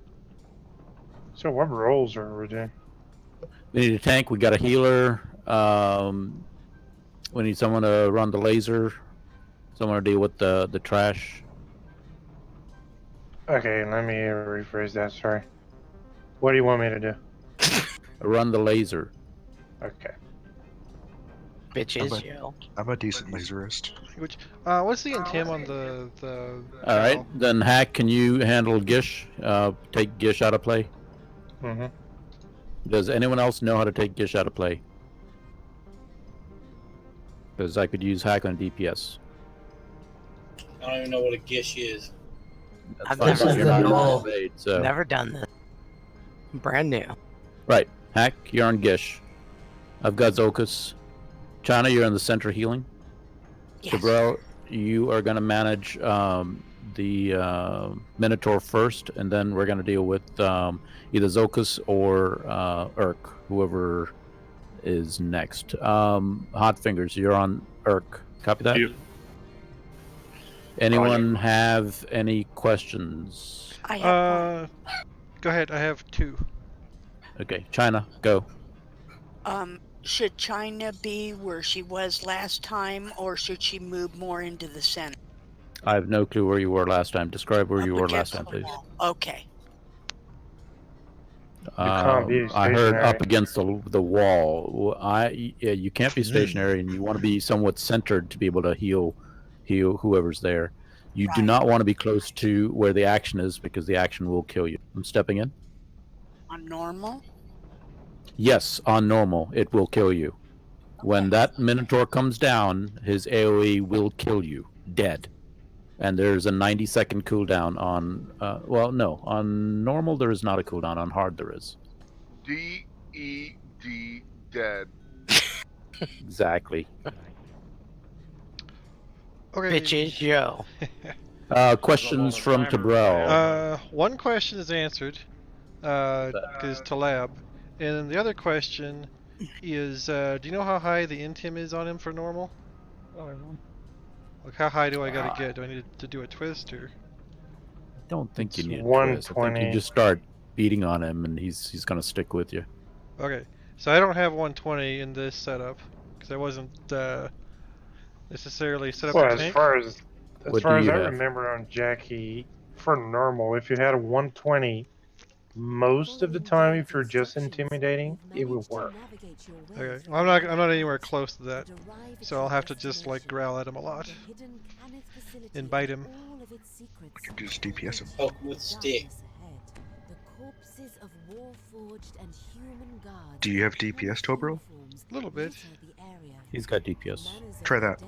Speaker 8: So what roles are we doing?
Speaker 1: We need a tank. We got a healer. We need someone to run the laser. Someone to deal with the trash.
Speaker 8: Okay, let me rephrase that. Sorry. What do you want me to do?
Speaker 1: Run the laser.
Speaker 8: Okay.
Speaker 9: Bitches, yo.
Speaker 12: I'm a decent laserist.
Speaker 6: Which, what's the intent on the
Speaker 1: All right, then Hack, can you handle Gish? Take Gish out of play.
Speaker 8: Mm-hmm.
Speaker 1: Does anyone else know how to take Gish out of play? Because I could use Hack on DPS.
Speaker 10: I don't even know what a gish is.
Speaker 1: That's
Speaker 9: I've
Speaker 1: fine,
Speaker 9: never
Speaker 1: because you're
Speaker 9: done
Speaker 1: not
Speaker 9: that.
Speaker 1: invade, so.
Speaker 9: Never done this. Brand new.
Speaker 1: Right, Hack, you're on Gish. I've got Zokus. China, you're in the center healing.
Speaker 11: Yes.
Speaker 1: Gabriel, you are going to manage the Minotaur first, and then we're going to deal with either Zokus or Urk, whoever is next. Hot Fingers, you're on Urk. Copy that?
Speaker 3: You.
Speaker 1: Anyone have any questions?
Speaker 11: I have one.
Speaker 6: Go ahead. I have 2.
Speaker 1: Okay, China, go.
Speaker 11: Should China be where she was last time, or should she move more into the center?
Speaker 1: I have no clue where you were last time. Describe where you
Speaker 11: Up
Speaker 1: were last
Speaker 11: against
Speaker 1: time,
Speaker 11: the
Speaker 1: please.
Speaker 11: wall. Okay.
Speaker 8: can't be
Speaker 1: I heard up
Speaker 8: stationary.
Speaker 1: against the wall. You can't be stationary, and you want to be somewhat centered to be able to heal whoever's there. You do
Speaker 11: Right.
Speaker 1: not want to be close to where the action is, because the action will kill you. I'm stepping in.
Speaker 11: On normal?
Speaker 1: Yes, on normal, it will kill you. When that Minotaur comes down, his AoE will kill you dead. And there's a 90-second cooldown on. On normal there is not a cooldown. On hard there is.
Speaker 7: D-E-D, dead.
Speaker 1: Exactly.
Speaker 6: Okay.
Speaker 9: Bitches, yo.
Speaker 1: Questions from Tabrel.
Speaker 6: One question is answered, because Talab, and then the other question is, do you know how high the intim is on him for normal? Like, how high do I gotta get? Do I need to do a twist, or?
Speaker 1: I don't think you
Speaker 8: It's
Speaker 1: need a twist. I think
Speaker 8: 120.
Speaker 1: you just start beating on him, and he's gonna stick with you.
Speaker 6: Okay. So I don't have 120 in this setup because I wasn't necessarily set up
Speaker 8: Well,
Speaker 6: to
Speaker 8: as
Speaker 6: tank.
Speaker 8: far as
Speaker 1: What do
Speaker 8: I
Speaker 1: you have?
Speaker 8: remember on Jackie, for normal, if you had a 120, most of the time, if you're just intimidating, it will work.
Speaker 6: Okay, well, I'm not anywhere close to that, so I'll have to just like growl at him a lot and bite him.
Speaker 12: I could just DPS him.
Speaker 10: Poke with stick.
Speaker 12: Do you have DPS, Tobro?
Speaker 6: A little bit.
Speaker 1: He's got DPS.
Speaker 12: Try that.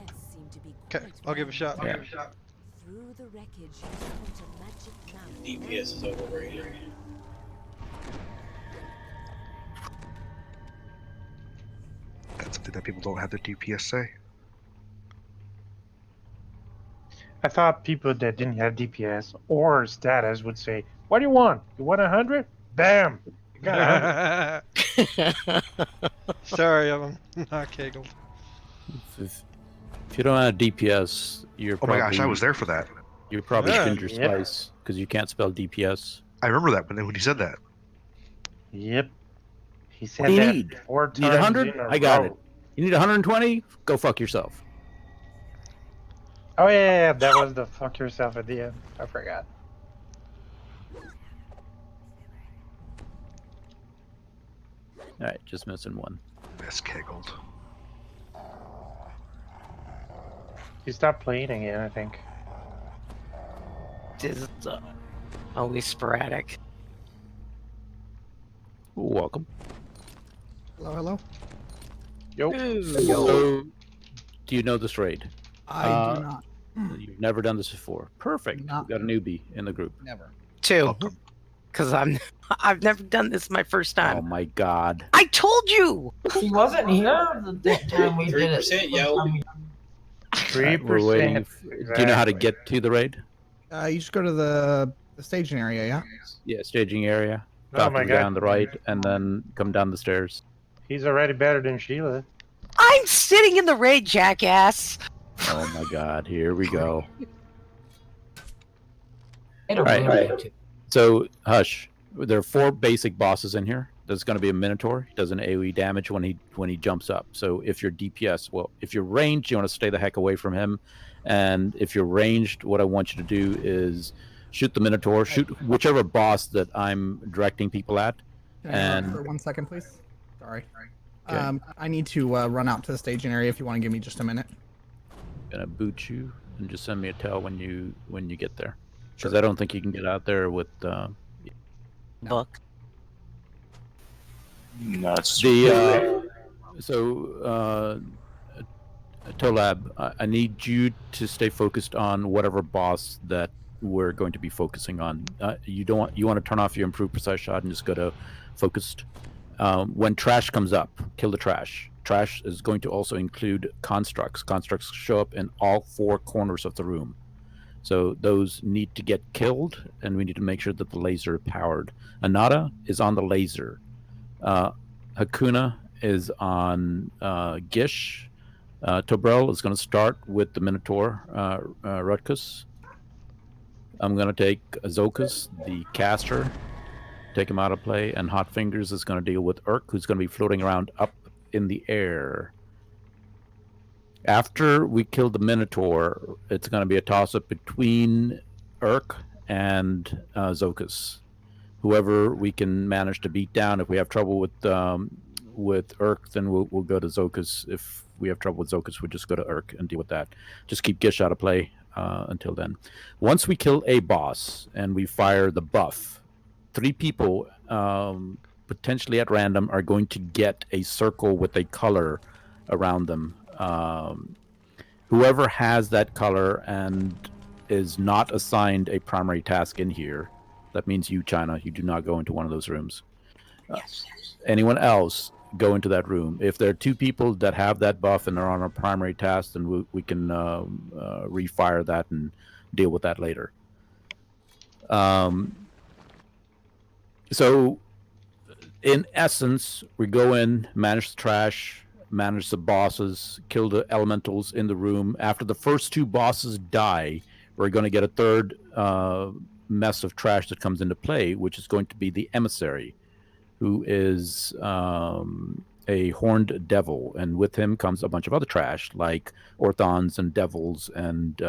Speaker 6: Okay, I'll give it a shot.
Speaker 1: Yeah.
Speaker 10: DPS is overrated.
Speaker 12: That's something that people don't have the DPS say.
Speaker 8: I thought people that didn't have DPS or status would say, "What do you want? You want 100? Bam! You got 100."
Speaker 6: Sorry, I'm not keggled.
Speaker 1: If you don't have DPS, you're
Speaker 12: Oh
Speaker 1: probably,
Speaker 12: my gosh, I was there for that.
Speaker 1: You're probably
Speaker 6: Yeah.
Speaker 1: Ginger
Speaker 8: Yep.
Speaker 1: Spice because you can't spell DPS.
Speaker 12: I remember that when he said that.
Speaker 8: Yep. He said
Speaker 1: What do you
Speaker 8: that
Speaker 1: need?
Speaker 8: 4
Speaker 1: You need
Speaker 8: times
Speaker 1: 100?
Speaker 8: in a
Speaker 1: I got
Speaker 8: row.
Speaker 1: it. You need 120? Go fuck yourself.
Speaker 8: Oh yeah, that was the fuck yourself at the end. I forgot.
Speaker 1: All right, just missing one.
Speaker 12: That's keggled.
Speaker 8: He stopped playing again, I think.
Speaker 9: Is always sporadic.
Speaker 1: Welcome.
Speaker 13: Hello, hello.
Speaker 8: Yo.
Speaker 1: So, do you know this raid?
Speaker 13: I do not.
Speaker 1: You've never done this before. Perfect.
Speaker 13: Not-
Speaker 1: We've got a newbie in the group.
Speaker 13: Never.
Speaker 9: Two. Because I've never done this my first
Speaker 1: Oh
Speaker 9: time.
Speaker 1: my god.
Speaker 9: I told you!
Speaker 2: He wasn't here the time we did it.
Speaker 10: 3%, yo.
Speaker 8: 3%.
Speaker 1: We're waiting. Do you know how to get to the raid?
Speaker 13: You just go to the staging area, yeah?
Speaker 1: Yeah, staging area.
Speaker 8: Oh
Speaker 1: Balcony
Speaker 8: my god.
Speaker 1: down the right, and then come down the stairs.
Speaker 8: He's already better than Sheila.
Speaker 9: I'm sitting in the raid, jackass!
Speaker 1: Oh my god, here we go.
Speaker 2: It'll
Speaker 1: Right,
Speaker 2: be
Speaker 1: right.
Speaker 2: okay.
Speaker 1: So, Hush, there are 4 basic bosses in here. There's going to be a Minotaur. He does an AoE damage when he jumps up. So if you're DPS, well, if you're ranged, you want to stay the heck away from him. And if you're ranged, what I want you to do is shoot the Minotaur, shoot whichever boss that I'm directing people at.
Speaker 13: Can I interrupt
Speaker 1: And
Speaker 13: for 1 second, please? Sorry.
Speaker 1: Okay.
Speaker 13: I need to run out to the staging area if you want to give me just a minute.
Speaker 1: I'm gonna boot you and just send me a tell when you get there, because I don't think you can get out there with
Speaker 9: Book.
Speaker 3: Nuts.
Speaker 1: Tolab, I need you to stay focused on whatever boss that we're going to be focusing on. You want to turn off your improved precise shot and just go to focused. When trash comes up, kill the trash. Trash is going to also include constructs. Constructs show up in all 4 corners of the room. So those need to get killed, and we need to make sure that the laser is powered. Anata is on the laser. Hakuna is on Gish. Tobrel is going to start with the Minotaur, Rutkus. I'm going to take Azokus, the caster, take him out of play, and Hot Fingers is going to deal with Urk, who's going to be floating around up in the air. After we kill the Minotaur, it's going to be a toss-up between Urk and Zokus. Whoever we can manage to beat down. If we have trouble with Urk, then we'll go to Zokus. If we have trouble with Zokus, we'll just go to Urk and deal with that. Just keep Gish out of play until then. Once we kill a boss and we fire the buff, 3 people, potentially at random, are going to get a circle with a color around them. Whoever has that color and is not assigned a primary task in here, that means you, China, you do not go into one of those rooms. Anyone else, go into that room. If there are 2 people that have that buff and are on a primary task, then we can refire that and deal with that later. So, in essence, we go in, manage the trash, manage the bosses, kill the elementals in the room. After the first 2 bosses die, we're going to get a third mess of trash that comes into play, which is going to be the emissary. who is a horned devil, and with him comes a bunch of other trash like orthons and devils and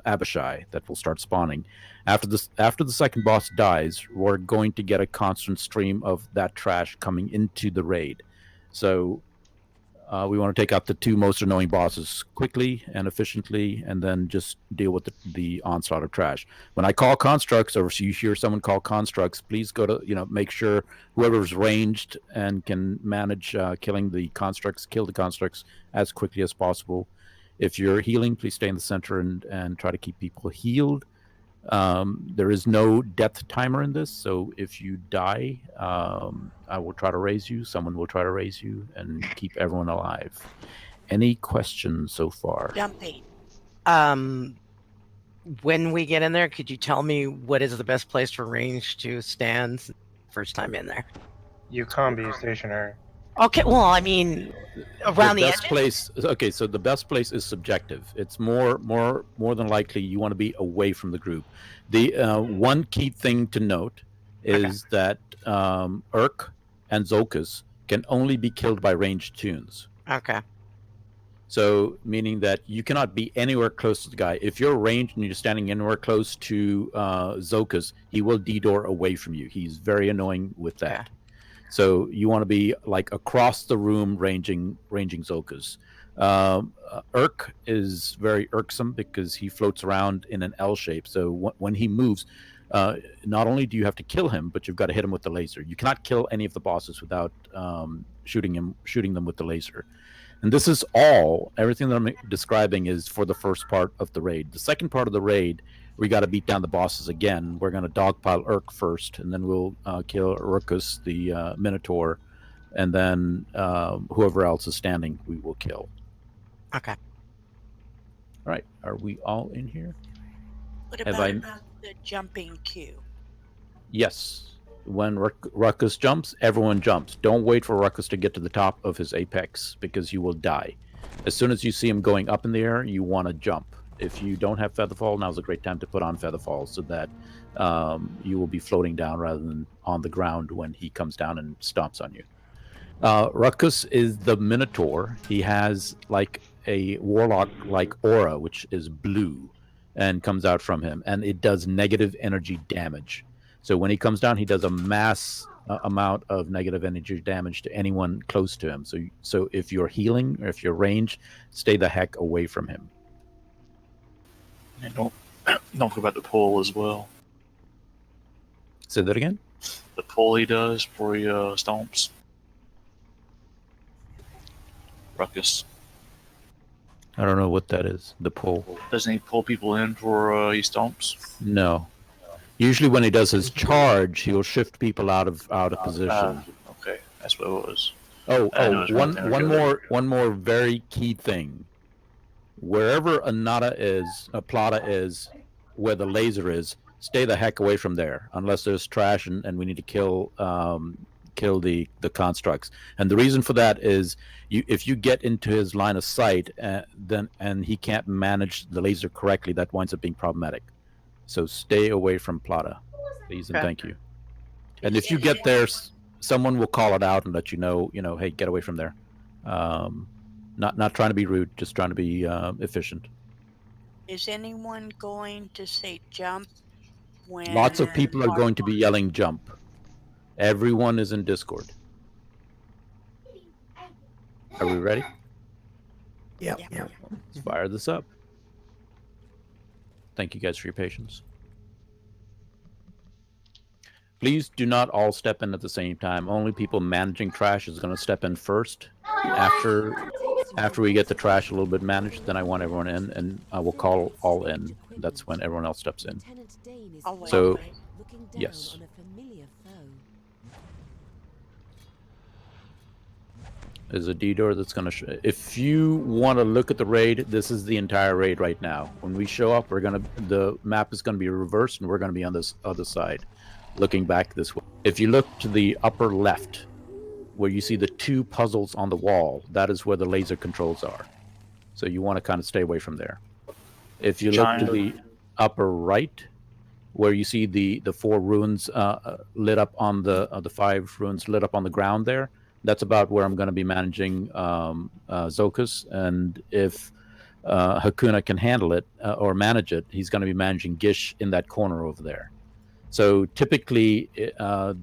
Speaker 1: Abishai that will start spawning. After the second boss dies, we're going to get a constant stream of that trash coming into the raid. So we want to take out the two most annoying bosses quickly and efficiently, and then just deal with the onslaught of trash. When I call constructs, or if you hear someone call constructs, please go to, make sure whoever's ranged and can manage killing the constructs, kill the constructs as quickly as possible. If you're healing, please stay in the center and try to keep people healed. There is no death timer in this, so if you die, I will try to raise you, someone will try to raise you, and keep everyone alive. Any questions so far?
Speaker 11: Jumping.
Speaker 9: When we get in there, could you tell me what is the best place for range to stand first time in there?
Speaker 8: You can't be stationary.
Speaker 9: Okay, well, I mean, around the
Speaker 1: best
Speaker 9: edges?
Speaker 1: place. Okay, so the best place is subjective. It's more than likely you want to be away from the group. The one key thing to note is that Urk and Zolkus can only be killed by ranged tunes.
Speaker 9: Okay.
Speaker 1: So, meaning that you cannot be anywhere close to the guy. If you're ranged and you're standing anywhere close to Zolkus, he will D-door away from you. He's very annoying with that.
Speaker 9: Okay.
Speaker 1: So you want to be like across the room ranging Zolkus. Urk is very irksome because he floats around in an L shape. So when he moves, not only do you have to kill him, but you've got to hit him with the laser. You cannot kill any of the bosses without shooting them with the laser. And this is everything that I'm describing is for the first part of the raid. The second part of the raid, we got to beat down the bosses again. We're going to dogpile Urk first, and then we'll kill Urkus, the Minotaur, and then whoever else is standing, we will kill.
Speaker 9: Okay.
Speaker 1: All right. Are we all in here?
Speaker 11: What about the jumping queue?
Speaker 1: Yes. When Ruckus jumps, everyone jumps. Don't wait for Ruckus to get to the top of his apex, because you will die. As soon as you see him going up in the air, you want to jump. If you don't have Featherfall, now's a great time to put on Featherfall so that you will be floating down rather than on the ground when he comes down and stomps on you. Ruckus is the Minotaur. He has like a warlock-like aura, which is blue, and comes out from him, and it does negative energy damage. So when he comes down, he does a mass amount of negative energy damage to anyone close to him. So if you're healing or if you're ranged, stay the heck away from him.
Speaker 3: And don't forget the pull as well.
Speaker 1: Say that again?
Speaker 3: The pull he does before he stomps. Ruckus.
Speaker 1: I don't know what that is. The pull.
Speaker 3: Doesn't he pull people in before he stomps?
Speaker 1: No. Usually when he does his charge, he'll shift people out of position.
Speaker 3: Okay, that's what it was.
Speaker 1: One more very key thing. Wherever a plata is, where the laser is, stay the heck away from there, unless there's trash and we need to kill the constructs. And the reason for that is if you get into his line of sight, and he can't manage the laser correctly, that winds up being problematic. So stay away from plata, please, and thank you. And if you get there, someone will call it out and let you know, hey, get away from there. Not trying to be rude, just trying to be efficient.
Speaker 11: Is anyone going to say jump when...
Speaker 1: Lots of people are going to be yelling jump. Everyone is in Discord. Are we ready?
Speaker 13: Yep.
Speaker 1: Let's fire this up. Thank you guys for your patience. Please do not all step in at the same time. Only people managing trash is going to step in first. After we get the trash a little bit managed, then I want everyone in, and I will call all in. That's when everyone else steps in. So, yes. There's a D-door that's going to... If you want to look at the raid, this is the entire raid right now. When we show up, the map is going to be reversed, and we're going to be on this other side, looking back this way. If you look to the upper left, where you see the two puzzles on the wall, that is where the laser controls are. So you want to kind of stay away from there. If you look to the upper right, where you see the 4 runes lit up on the 5 runes lit up on the ground there. That's about where I'm going to be managing Zokus, and if Hakuna can handle it or manage it, he's going to be managing Gish in that corner over there. So typically, the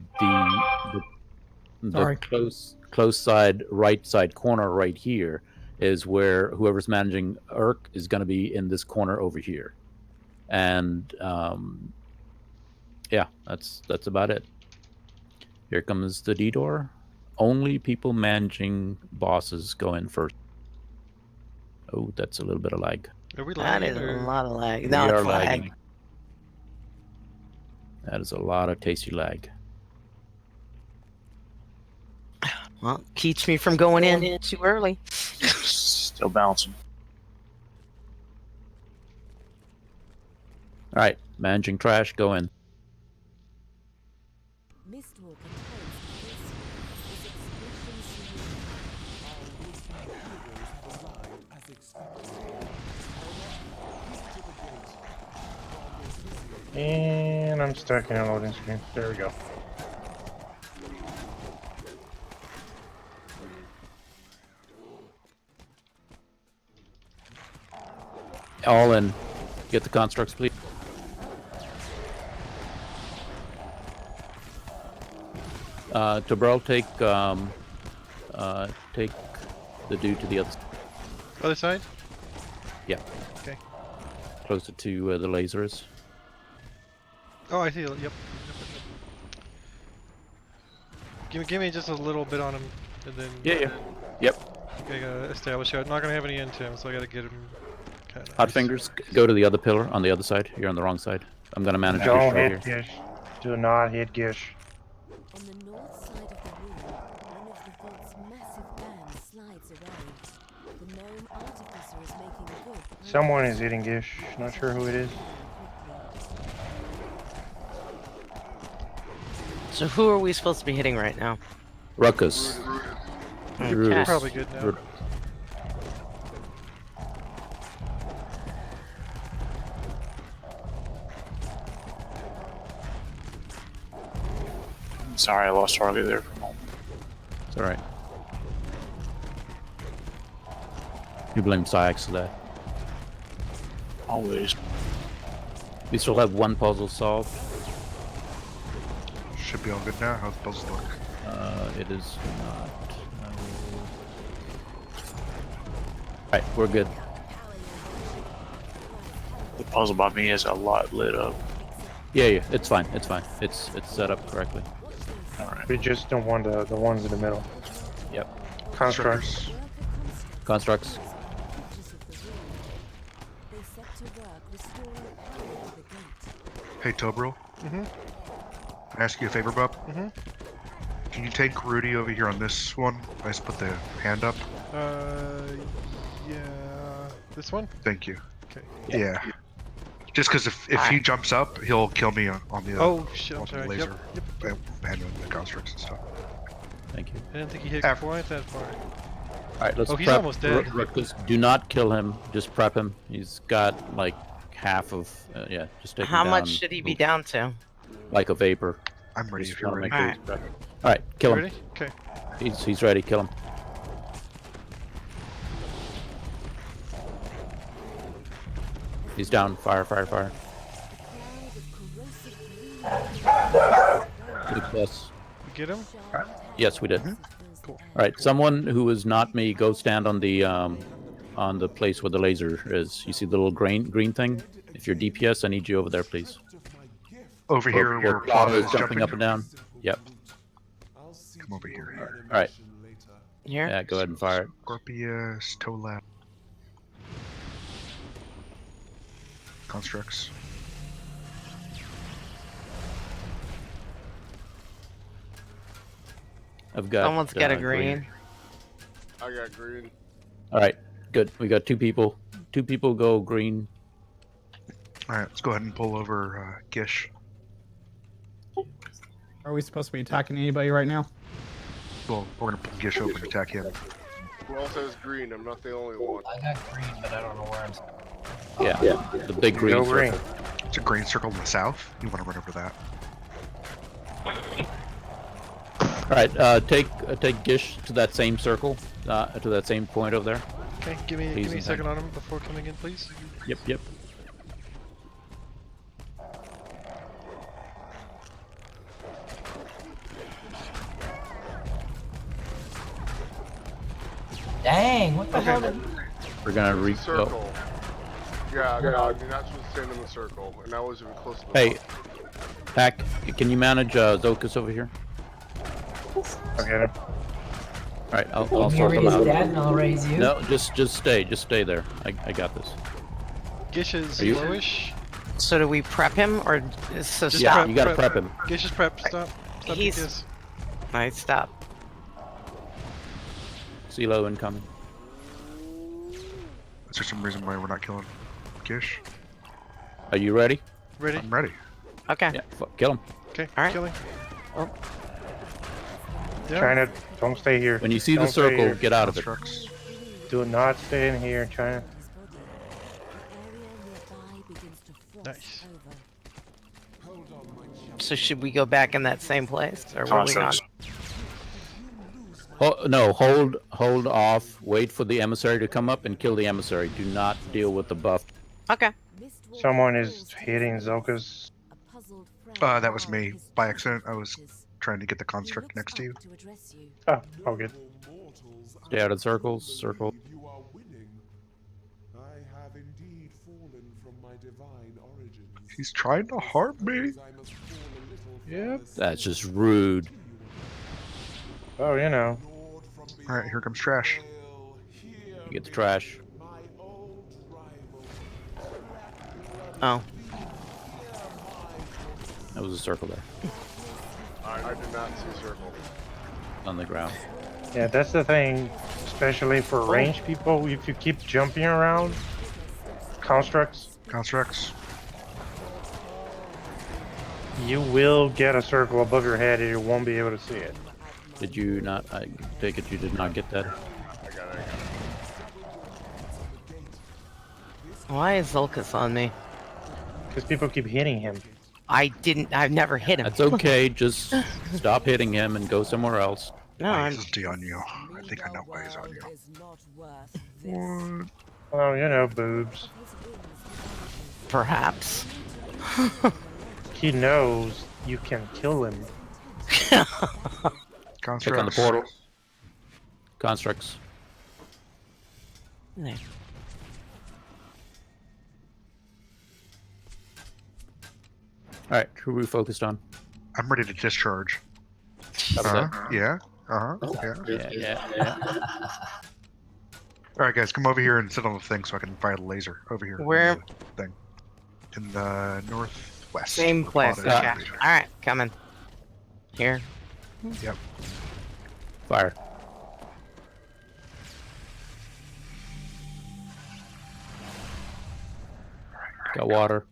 Speaker 1: close side, right side corner right here is where whoever's managing Urk is going to be in this corner over here, and yeah, that's about it. Here comes the D door. Only people managing bosses go in first. Oh, that's a little bit of lag.
Speaker 6: Are we
Speaker 9: That
Speaker 6: lagging?
Speaker 9: is a
Speaker 6: Or...
Speaker 9: lot of lag.
Speaker 1: We
Speaker 9: No,
Speaker 1: are
Speaker 9: it's lag.
Speaker 1: lagging. That is a lot of tasty lag.
Speaker 9: Well, keeps me from going in too early.
Speaker 3: Still bouncing.
Speaker 1: All right, managing trash, go in.
Speaker 4: Mistwalker turns to face you. His expression serene.
Speaker 8: And I'm stuck in a loading screen. There we go.
Speaker 1: All in. Get the constructs, please. Tobrel, take the dude to the
Speaker 6: Other side?
Speaker 1: Yeah.
Speaker 6: Okay.
Speaker 1: Closer to the lasers.
Speaker 6: Oh, I see. Yep. Give me just a little bit on him, and then.
Speaker 1: Yeah. Yep.
Speaker 6: I gotta establish it. I'm not gonna have any into him, so I gotta get him. Kind of.
Speaker 1: Hot fingers, go to the other pillar on the other side. You're on the wrong side. I'm gonna manage
Speaker 8: Don't
Speaker 1: Gish right
Speaker 8: hit
Speaker 1: here.
Speaker 8: Gish. Do not hit Gish.
Speaker 4: On the north side of the room, one of the vault's massive bands slides away. The gnome artificer is making good.
Speaker 8: Someone is hitting Gish. Not sure who it is.
Speaker 9: So who are we supposed to be hitting right now?
Speaker 1: Ruckus.
Speaker 9: Okay.
Speaker 6: Probably good now.
Speaker 3: Sorry, I lost Harley there for a moment.
Speaker 1: It's alright. You blame Syax for that.
Speaker 3: Always.
Speaker 1: We still have one puzzle solved.
Speaker 12: Should be all good now. How's the puzzle look?
Speaker 1: It is not. Alright, we're good.
Speaker 3: The puzzle by me is a lot lit up.
Speaker 1: Yeah, it's fine. It's fine. It's set up correctly.
Speaker 3: Alright.
Speaker 8: We just don't want the ones in the middle.
Speaker 1: Yep.
Speaker 8: Constructs.
Speaker 1: Constructs.
Speaker 12: Hey, Tobril.
Speaker 6: Mm-hmm.
Speaker 12: Can I ask you a favor, bub?
Speaker 6: Mm-hmm.
Speaker 12: Can you take Rudy over here on this one? I just put the hand up.
Speaker 6: Yeah. This one?
Speaker 12: Thank you.
Speaker 6: Okay.
Speaker 12: Yeah. Just because if he jumps up, he'll kill me on the
Speaker 6: Oh shit! I'm
Speaker 12: on the
Speaker 6: sorry.
Speaker 12: laser.
Speaker 6: Yep.
Speaker 12: And the constructs and stuff.
Speaker 1: Thank you.
Speaker 6: I didn't think he hit
Speaker 12: After-
Speaker 6: quite that far.
Speaker 1: Alright, let's
Speaker 6: Oh, he's
Speaker 1: prep
Speaker 6: almost dead.
Speaker 1: Ruckus. Do not kill him. Just prep him. He's got like half of yeah. Just take him
Speaker 9: How
Speaker 1: down.
Speaker 9: much should he be down to?
Speaker 1: Like a vapor.
Speaker 12: I'm ready
Speaker 1: Just
Speaker 12: if you're
Speaker 1: wanna
Speaker 12: ready.
Speaker 1: make sure he's prepped. Alright, kill
Speaker 6: You
Speaker 1: him.
Speaker 6: ready? Okay.
Speaker 1: He's ready. Kill him. He's down. Fire. Good plus.
Speaker 6: You get him?
Speaker 1: Yes, we did.
Speaker 6: Cool.
Speaker 1: All right, someone who is not me, go stand on the place where the laser is. You see the little green thing? If you're DPS, I need you over there, please.
Speaker 12: Over here, where
Speaker 1: Plata
Speaker 12: Plata
Speaker 1: is
Speaker 12: is
Speaker 1: jumping up and down. Yep.
Speaker 12: Come over here.
Speaker 1: All right.
Speaker 9: Here?
Speaker 1: Yeah, go ahead and fire it.
Speaker 12: Scorpius, Tolab. Constructs.
Speaker 1: I've got.
Speaker 9: Someone's got a green.
Speaker 7: I got green.
Speaker 1: All right, good. We got 2 people. 2 people go green.
Speaker 12: Alright, let's go ahead and pull over Gish.
Speaker 14: Are we supposed to be attacking anybody right now?
Speaker 12: Well, we're gonna pull Gish over and attack him.
Speaker 7: Who else has green? I'm not the only one.
Speaker 2: I got green, but I don't know where I'm.
Speaker 1: Yeah, the big green
Speaker 8: Go green.
Speaker 1: circle.
Speaker 12: It's a green circle in the south. You want to run over that.
Speaker 1: All right, take Gish to that same circle, to that same point over there.
Speaker 6: Okay, give me a second on him before coming in, please.
Speaker 1: Yep.
Speaker 2: Dang, what the hell?
Speaker 1: We're gonna
Speaker 7: circle. Yeah, you're not supposed to stand in the circle, and that was even close to the
Speaker 1: Hey, Pack, can you manage Zokus over here?
Speaker 8: Okay.
Speaker 1: All right, I'll
Speaker 2: You
Speaker 1: sort them
Speaker 2: raise
Speaker 1: out.
Speaker 2: Dad and I'll raise you.
Speaker 1: No, just stay there. I got this.
Speaker 6: Gish is
Speaker 1: Are you-
Speaker 6: lowish.
Speaker 9: So do we prep him or so
Speaker 6: Just
Speaker 9: stop?
Speaker 1: Yeah, you gotta prep him.
Speaker 6: Gish is prep. Stop. Stop
Speaker 9: He's-
Speaker 6: DPS.
Speaker 9: Nice, stop.
Speaker 1: CeeLo incoming.
Speaker 12: Is there some reason why we're not killing Gish?
Speaker 1: Are you ready?
Speaker 6: Ready?
Speaker 12: I'm ready.
Speaker 9: Okay.
Speaker 1: Yeah, kill him.
Speaker 6: Okay.
Speaker 9: All right.
Speaker 6: Killing.
Speaker 9: Oh.
Speaker 6: Yeah.
Speaker 8: China, don't stay here.
Speaker 1: When you see the
Speaker 8: Don't stay
Speaker 1: circle,
Speaker 8: here.
Speaker 1: get out of it.
Speaker 12: Constructs.
Speaker 8: Do not stay in here, China.
Speaker 6: Nice.
Speaker 9: So should we go back in that same place, or were we not?
Speaker 3: Constructs.
Speaker 1: Oh, no, hold off. Wait for the emissary to come up and kill the emissary. Do not deal with the buff.
Speaker 9: Okay.
Speaker 8: Someone is hitting Zokas.
Speaker 12: That was me by accident. I was trying to get the construct next to you.
Speaker 8: Oh, all good.
Speaker 1: Stay out of circles. Circle.
Speaker 15: You are winning. I have indeed fallen from my divine origins.
Speaker 12: He's trying to harm me.
Speaker 8: Yep.
Speaker 1: That's just rude.
Speaker 8: Oh, you know.
Speaker 12: All right, here comes trash.
Speaker 1: You get the trash.
Speaker 9: Oh.
Speaker 1: That was a circle there
Speaker 7: I did not see a circle.
Speaker 1: on the ground.
Speaker 8: Yeah, that's the thing, especially for ranged people. If you keep jumping around, constructs, you will get a circle above your head and you won't be able to see it.
Speaker 1: Did you not? I take it you did not get that.
Speaker 7: I got it.
Speaker 9: Why is Zulkas on me?
Speaker 8: Because people keep hitting him.
Speaker 9: I've never hit him.
Speaker 1: That's okay. Just stop hitting him and go somewhere else.
Speaker 9: No,
Speaker 12: Why
Speaker 9: I'm
Speaker 12: is he on you? I think I know why he's on you.
Speaker 8: Oh, you know, boobs.
Speaker 9: perhaps.
Speaker 8: He knows you can kill him.
Speaker 1: Click on the portal. Constructs.
Speaker 9: There.
Speaker 1: Alright, who are we focused on?
Speaker 12: I'm ready to discharge.
Speaker 1: Upset?
Speaker 12: Yeah. Yeah.
Speaker 1: Yeah.
Speaker 12: All right, guys, come over here and sit on the thing so I can fire the laser over here.
Speaker 9: Where?
Speaker 12: on the thing. In the northwest.
Speaker 9: Same
Speaker 12: where
Speaker 9: place.
Speaker 12: Plot is.
Speaker 9: Okay. Alright, coming. Here.
Speaker 12: Yep.
Speaker 1: Fire. Got water.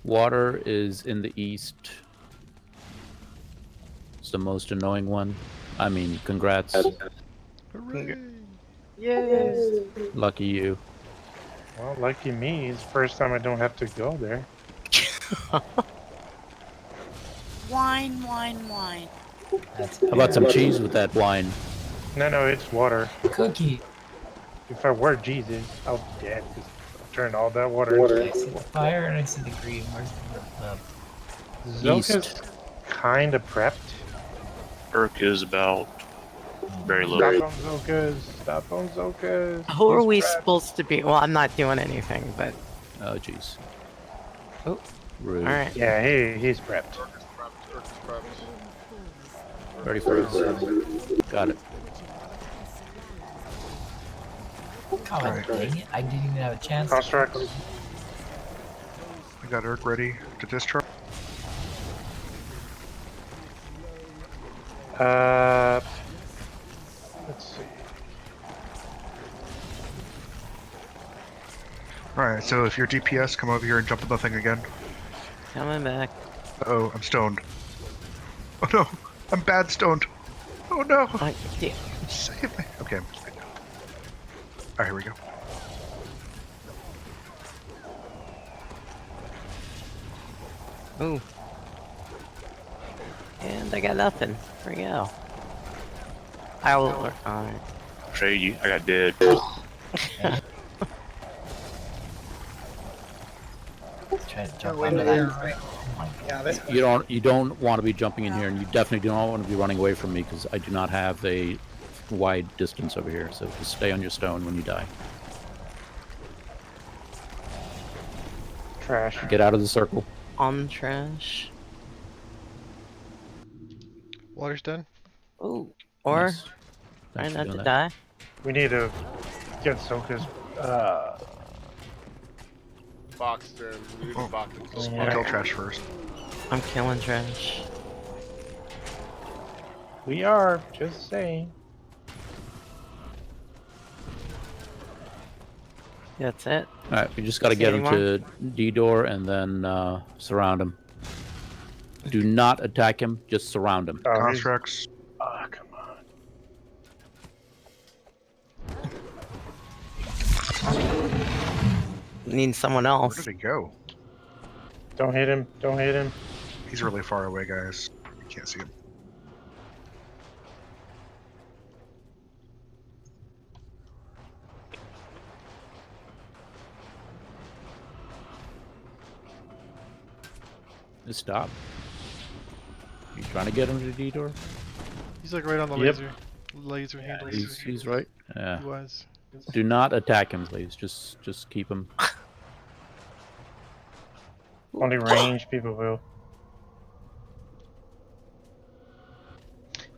Speaker 1: Water is in the east. It's the most annoying one. I mean, congrats.
Speaker 6: Hooray!
Speaker 9: Yay!
Speaker 1: Lucky you.
Speaker 8: Well, lucky me. It's the first time I don't have to go there.
Speaker 11: Wine, wine, wine.
Speaker 1: How about some cheese with that wine?
Speaker 8: No, it's water.
Speaker 2: Cookie.
Speaker 8: If I were Jesus, I'll be dead. 'Cause I turned all that water
Speaker 2: I see
Speaker 8: into
Speaker 2: the fire and I see the green. Where's the
Speaker 8: Zoka's kind of prepped.
Speaker 3: Urk is about very low.
Speaker 8: Stop on Zoka's. Stop on Zoka's.
Speaker 9: Who are
Speaker 8: He's
Speaker 9: we
Speaker 8: prepped.
Speaker 9: supposed to be? Well, I'm not doing anything, but.
Speaker 1: Oh, jeez.
Speaker 9: Oh.
Speaker 1: Rude.
Speaker 9: Alright.
Speaker 8: Yeah, he's prepped.
Speaker 1: Ready for us. Got it.
Speaker 2: God dang it. I didn't even have a chance.
Speaker 8: Constructs.
Speaker 12: I got Urk ready to discharge.
Speaker 8: Let's see.
Speaker 12: Alright, so if you're DPS, come over here and jump on the thing again.
Speaker 9: Coming back.
Speaker 12: Uh-oh, I'm stoned. Oh no, I'm bad stoned. Oh no! Save me. Okay, I'm just Alright, here we go.
Speaker 9: Ooh. And I got nothing. There we go. I will work on it.
Speaker 3: Shady, I got dead.
Speaker 2: Try to jump onto that.
Speaker 1: You don't want to be jumping in here, and you definitely don't want to be running away from me because I do not have a wide distance over here. So just stay on your stone when you die.
Speaker 8: Trash.
Speaker 1: Get out of the circle.
Speaker 9: On trash.
Speaker 6: Water's done.
Speaker 9: Ooh. Or
Speaker 1: Nice.
Speaker 9: try
Speaker 1: Thanks for
Speaker 9: not
Speaker 1: doing
Speaker 9: to
Speaker 1: that.
Speaker 9: die.
Speaker 8: We need to get Soka's.
Speaker 7: Box then. We need a box.
Speaker 12: I'll kill trash first.
Speaker 9: I'm killing trash.
Speaker 8: We are, just saying.
Speaker 9: That's it.
Speaker 1: Alright, we just got to
Speaker 9: See
Speaker 1: get him
Speaker 9: anyone?
Speaker 1: to D-door and then surround him. Do not attack him, just surround him.
Speaker 8: Oh,
Speaker 12: Constructs.
Speaker 8: Ah, come on.
Speaker 9: Need someone
Speaker 12: Where
Speaker 9: else.
Speaker 12: did he go?
Speaker 8: Don't hit him. Don't hit him.
Speaker 12: He's really far away, guys. You can't see him.
Speaker 1: Just stop. You trying to get him to D-door?
Speaker 6: He's like right on the
Speaker 8: Yep.
Speaker 6: laser handle.
Speaker 1: He's right. Yeah.
Speaker 6: He was.
Speaker 1: Do not attack him, please. Just keep him.
Speaker 8: Only range people will.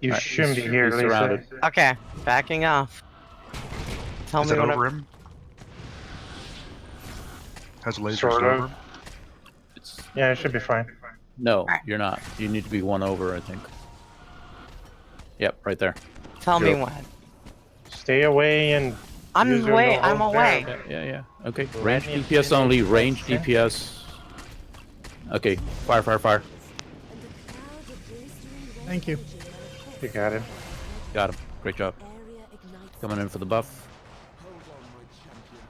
Speaker 8: You
Speaker 1: Alright,
Speaker 8: shouldn't be
Speaker 1: he's
Speaker 8: here, Lisa.
Speaker 1: surrounded.
Speaker 9: Okay, backing off. Tell
Speaker 12: Is
Speaker 9: me
Speaker 12: it
Speaker 9: when
Speaker 12: over
Speaker 9: I'm...
Speaker 12: him? Has lasers
Speaker 8: Sort
Speaker 12: over
Speaker 8: of.
Speaker 12: him?
Speaker 1: It's,
Speaker 8: Yeah, it should be fine.
Speaker 1: no, you're not. You need to be one over, I think. Yep, right there.
Speaker 9: Tell me
Speaker 1: You're-
Speaker 9: when.
Speaker 8: Stay away and.
Speaker 9: I'm
Speaker 8: use your
Speaker 9: away.
Speaker 8: no
Speaker 9: I'm
Speaker 8: hold
Speaker 9: away.
Speaker 8: down.
Speaker 1: Yeah. Okay,
Speaker 8: Right
Speaker 1: range
Speaker 8: in-
Speaker 1: DPS
Speaker 8: in-
Speaker 1: only. Range
Speaker 8: okay.
Speaker 1: DPS. Okay, fire.
Speaker 14: Thank you.
Speaker 8: You got him.
Speaker 1: Got him. Great job. Coming in for the buff.
Speaker 15: Hold on, my champion.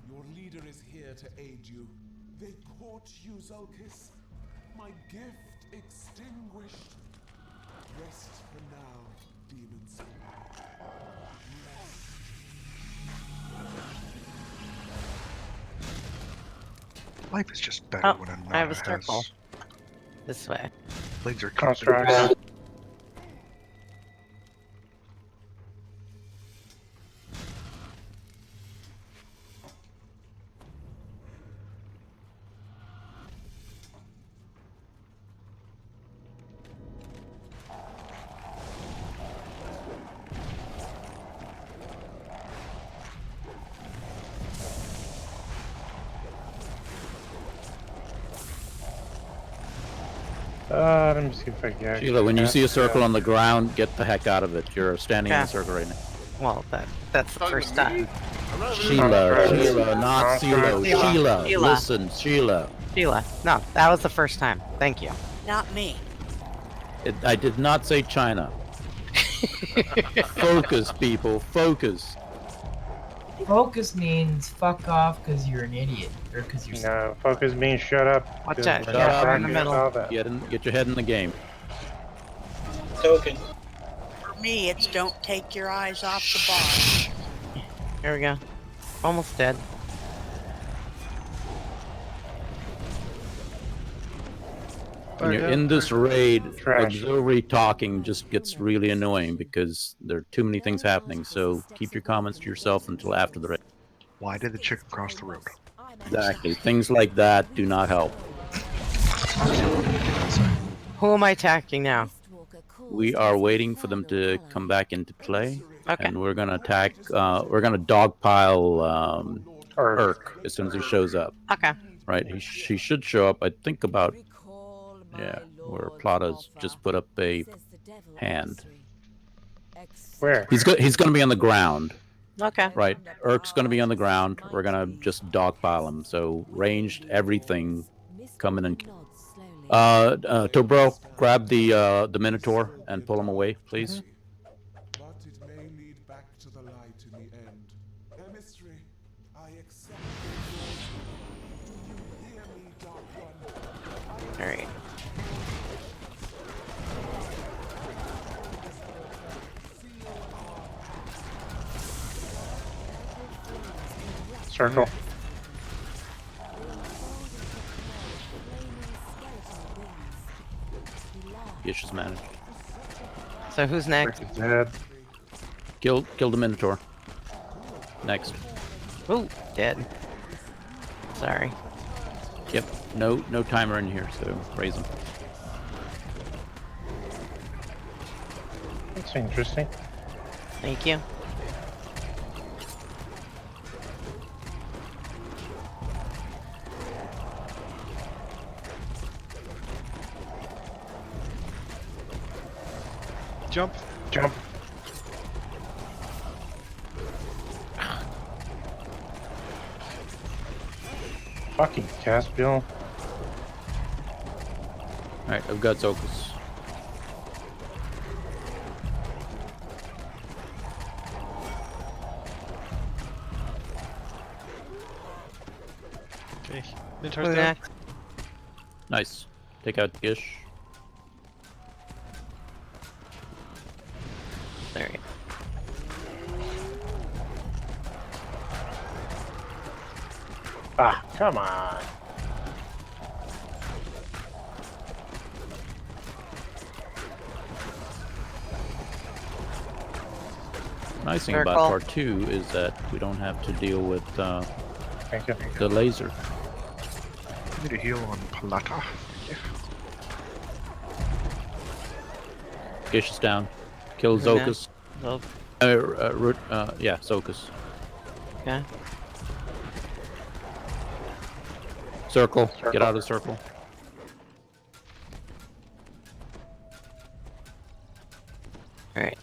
Speaker 15: Your leader is here to aid you. They caught you, Zulkis. My gift extinguished. Rest for now, demons. Rest.
Speaker 12: Life is just better
Speaker 9: Oh,
Speaker 12: when a
Speaker 9: I have a
Speaker 12: Nana
Speaker 9: circle.
Speaker 12: has
Speaker 9: This way.
Speaker 12: laser
Speaker 8: Construct. Let me see if I can.
Speaker 1: Sheila, when you see a circle on the ground, get the heck out of it. You're standing in
Speaker 9: Yeah.
Speaker 1: a circle right now.
Speaker 9: Well, that's the first time.
Speaker 1: Sheila, not Sheila.
Speaker 9: Sheila.
Speaker 1: Sheila, listen, Sheila.
Speaker 9: Sheila. No, that was the first time. Thank you.
Speaker 11: Not me.
Speaker 1: I did not say China. Focus, people, focus.
Speaker 2: Focus means fuck off because you're an idiot. Or because you're
Speaker 8: No, focus means shut up.
Speaker 9: Watch
Speaker 8: Just
Speaker 9: out,
Speaker 8: shut
Speaker 9: yeah,
Speaker 8: up
Speaker 9: we're in the
Speaker 8: and
Speaker 9: middle.
Speaker 8: all that.
Speaker 1: Get your head in the game.
Speaker 10: Token.
Speaker 11: For me, it's don't take your eyes off the bar.
Speaker 9: Here we go. Almost dead.
Speaker 1: When you're
Speaker 6: yeah.
Speaker 1: in this raid,
Speaker 8: Trash.
Speaker 1: auxiliary talking just gets really annoying because there are too many things happening. So keep your comments to yourself until after the raid.
Speaker 12: Why did the chicken cross the road?
Speaker 1: Exactly. Things like that do not help.
Speaker 9: Who am I attacking now?
Speaker 1: We are waiting for them to come back into play,
Speaker 9: Okay.
Speaker 1: and we're gonna attack. We're gonna dogpile Urk as soon as he shows up.
Speaker 9: Okay.
Speaker 1: Right? He should show up. I think about where Plata's just put up a hand.
Speaker 8: Where?
Speaker 1: He's gonna be on the ground.
Speaker 9: Okay.
Speaker 1: Right. Urk's gonna be on the ground. We're gonna just dogpile him. So ranged everything coming in. Tobro, grab the Minotaur and pull him away, please.
Speaker 15: But it may lead back to the light in the end. Emissary, I accept your Do you hear me, Dark One?
Speaker 9: All right.
Speaker 8: Circle.
Speaker 1: Gish is managed.
Speaker 9: So who's next?
Speaker 8: Rick is dead.
Speaker 1: Kill the Minotaur. Next.
Speaker 9: Ooh, dead. Sorry.
Speaker 1: Yep. No timer in here, so raise him.
Speaker 8: That's interesting.
Speaker 9: Thank you.
Speaker 6: Jump.
Speaker 8: Jump. Fucking Caspian.
Speaker 1: Alright, I've got Zokus.
Speaker 6: Okay. Minotaur's
Speaker 9: Who's
Speaker 6: down.
Speaker 9: next?
Speaker 1: Nice. Take out Gish.
Speaker 9: There you go.
Speaker 8: Ah, come on.
Speaker 1: Nice thing about
Speaker 9: Circle.
Speaker 1: part 2 is that we don't have to deal with
Speaker 8: Thank you.
Speaker 1: the laser.
Speaker 12: I need a heal on Palata. Yeah.
Speaker 1: Gish is down. Kill
Speaker 9: Who's next?
Speaker 1: Zokus.
Speaker 9: Zoke.
Speaker 1: Yeah, Zokus.
Speaker 9: Okay.
Speaker 1: Circle. Get out of the circle.
Speaker 9: Alright.